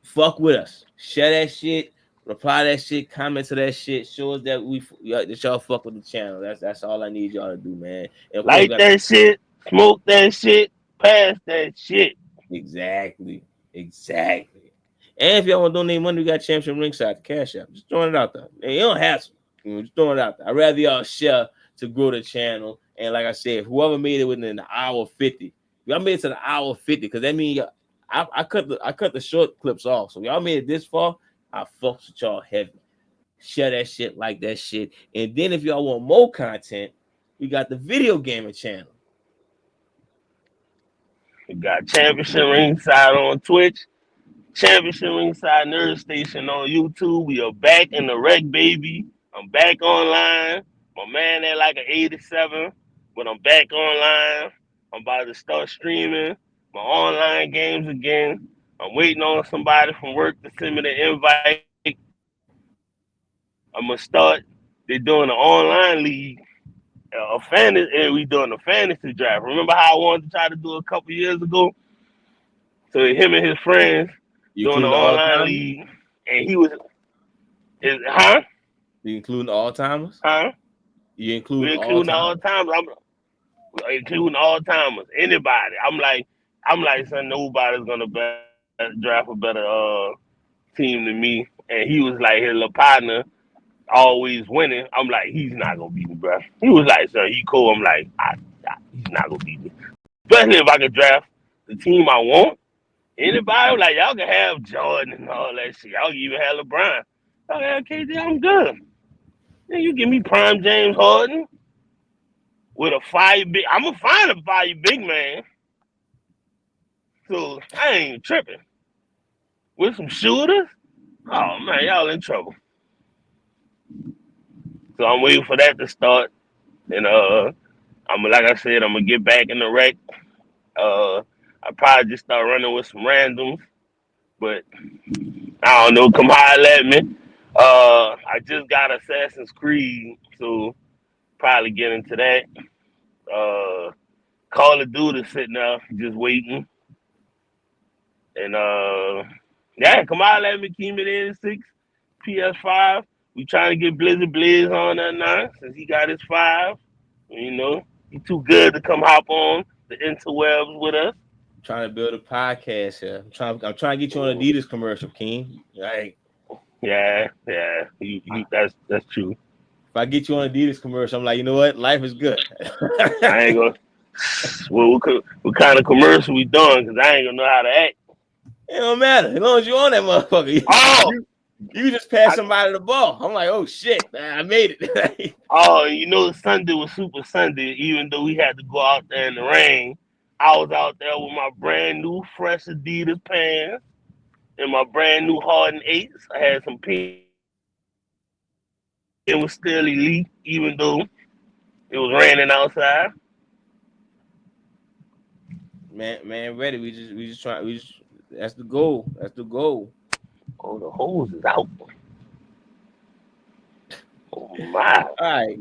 fuck with us. Share that shit. Reply that shit. Comment to that shit. Show us that that y'all fuck with the channel. That's all I need y'all to do, man. And of course, Like that shit, smoke that shit, pass that shit. Exactly. And if y'all want to donate money, we got Championship Ringside, the Cash App. Just throwing it out there. And you don't have to. Just throwing it out there. I'd rather y'all share to grow the channel. And like I said, whoever made it within the hour 50, y'all made it to the hour 50, because that means I cut the short clips off. So y'all made it this far, I fucks with y'all heavy. Share that shit, like that shit. And then if y'all want more content, we got the video gaming channel. We got Championship Ringside on Twitch, Championship Ringside Nerd Station on YouTube. We are back in the rec, baby. I'm back online. My man at like an 87, but I'm back online. I'm about to start streaming my online games again. I'm waiting on somebody from work to send me the invite. I'm gonna start. They're doing an online league, a fantasy, and we doing a fantasy draft. Remember how I wanted to try to do a couple years ago? So him and his friends doing an online league, and he was, huh? You including the all-timers? Huh? You include We including all-timers. I'm including all-timers. Anybody. I'm like, son, nobody's gonna draft a better team than me. And he was like, his little partner always winning. I'm like, he's not gonna beat me, bro. He was like, son, he cool. I'm like, he's not gonna beat me. Especially if I could draft the team I want. Anybody, like, y'all can have Jordan and all that shit. Y'all can even have LeBron. Y'all can have KD, I'm good. Then you give me prime James Harden with a I'm gonna find a fire big man. So I ain't tripping. With some shooters, oh man, y'all in trouble. So I'm waiting for that to start. And like I said, I'm gonna get back in the rec. I probably just start running with some randoms, but I don't know. Come holler at me. I just got Assassin's Creed, so probably get into that. Call of Duty sitting there just waiting, and yeah, come holler at me. Keep it in 6 PS5. We trying to get Blizzard Blizz on that now since he got his 5. You know, he too good to come hop on the interwebs with us. I'm trying to build a podcast here. I'm trying to get you on Adidas commercial, King. Right? Yeah. That's true. If I get you on Adidas commercial, I'm like, you know what? Life is good. I ain't gonna. Well, what kind of commercial we doing? Because I ain't gonna know how to act. It don't matter as long as you on that motherfucker. You just pass somebody the ball. I'm like, oh shit, man, I made it. You know, Sunday was Super Sunday. Even though we had to go out there in the rain, I was out there with my brand new fresh Adidas pants and my brand new Harden 8s. I had some pink. It was still elite, even though it was raining outside. Man, ready. We just try. That's the goal. Oh, the hose is out. Oh my! All right.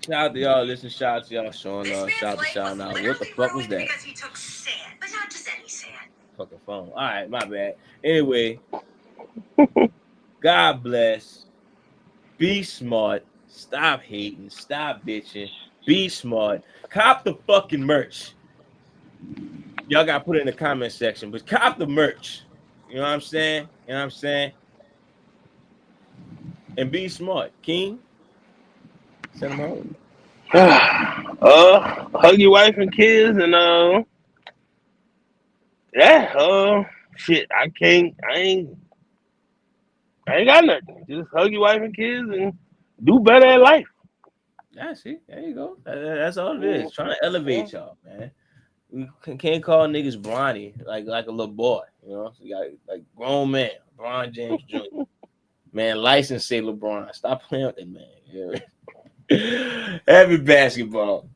Shout out to y'all. Listen, shout out to y'all showing love. Shout out. What the fuck was that? Because he took sand, but not just any sand. Fucking phone. All right, my bad. Anyway, God bless. Be smart. Stop hating. Stop bitching. Be smart. Cop the fucking merch. Y'all got to put it in the comment section, but cop the merch. You know what I'm saying? And be smart. King, send them home. Hug your wife and kids, and shit. I ain't got nothing. Just hug your wife and kids and do better in life. Yeah, see, there you go. That's all it is. Trying to elevate y'all, man. We can't call niggas Bronny like a little boy, you know. You got like grown man, Bron James Jr. Man, license say LeBron. Stop playing with that man. Happy basketball.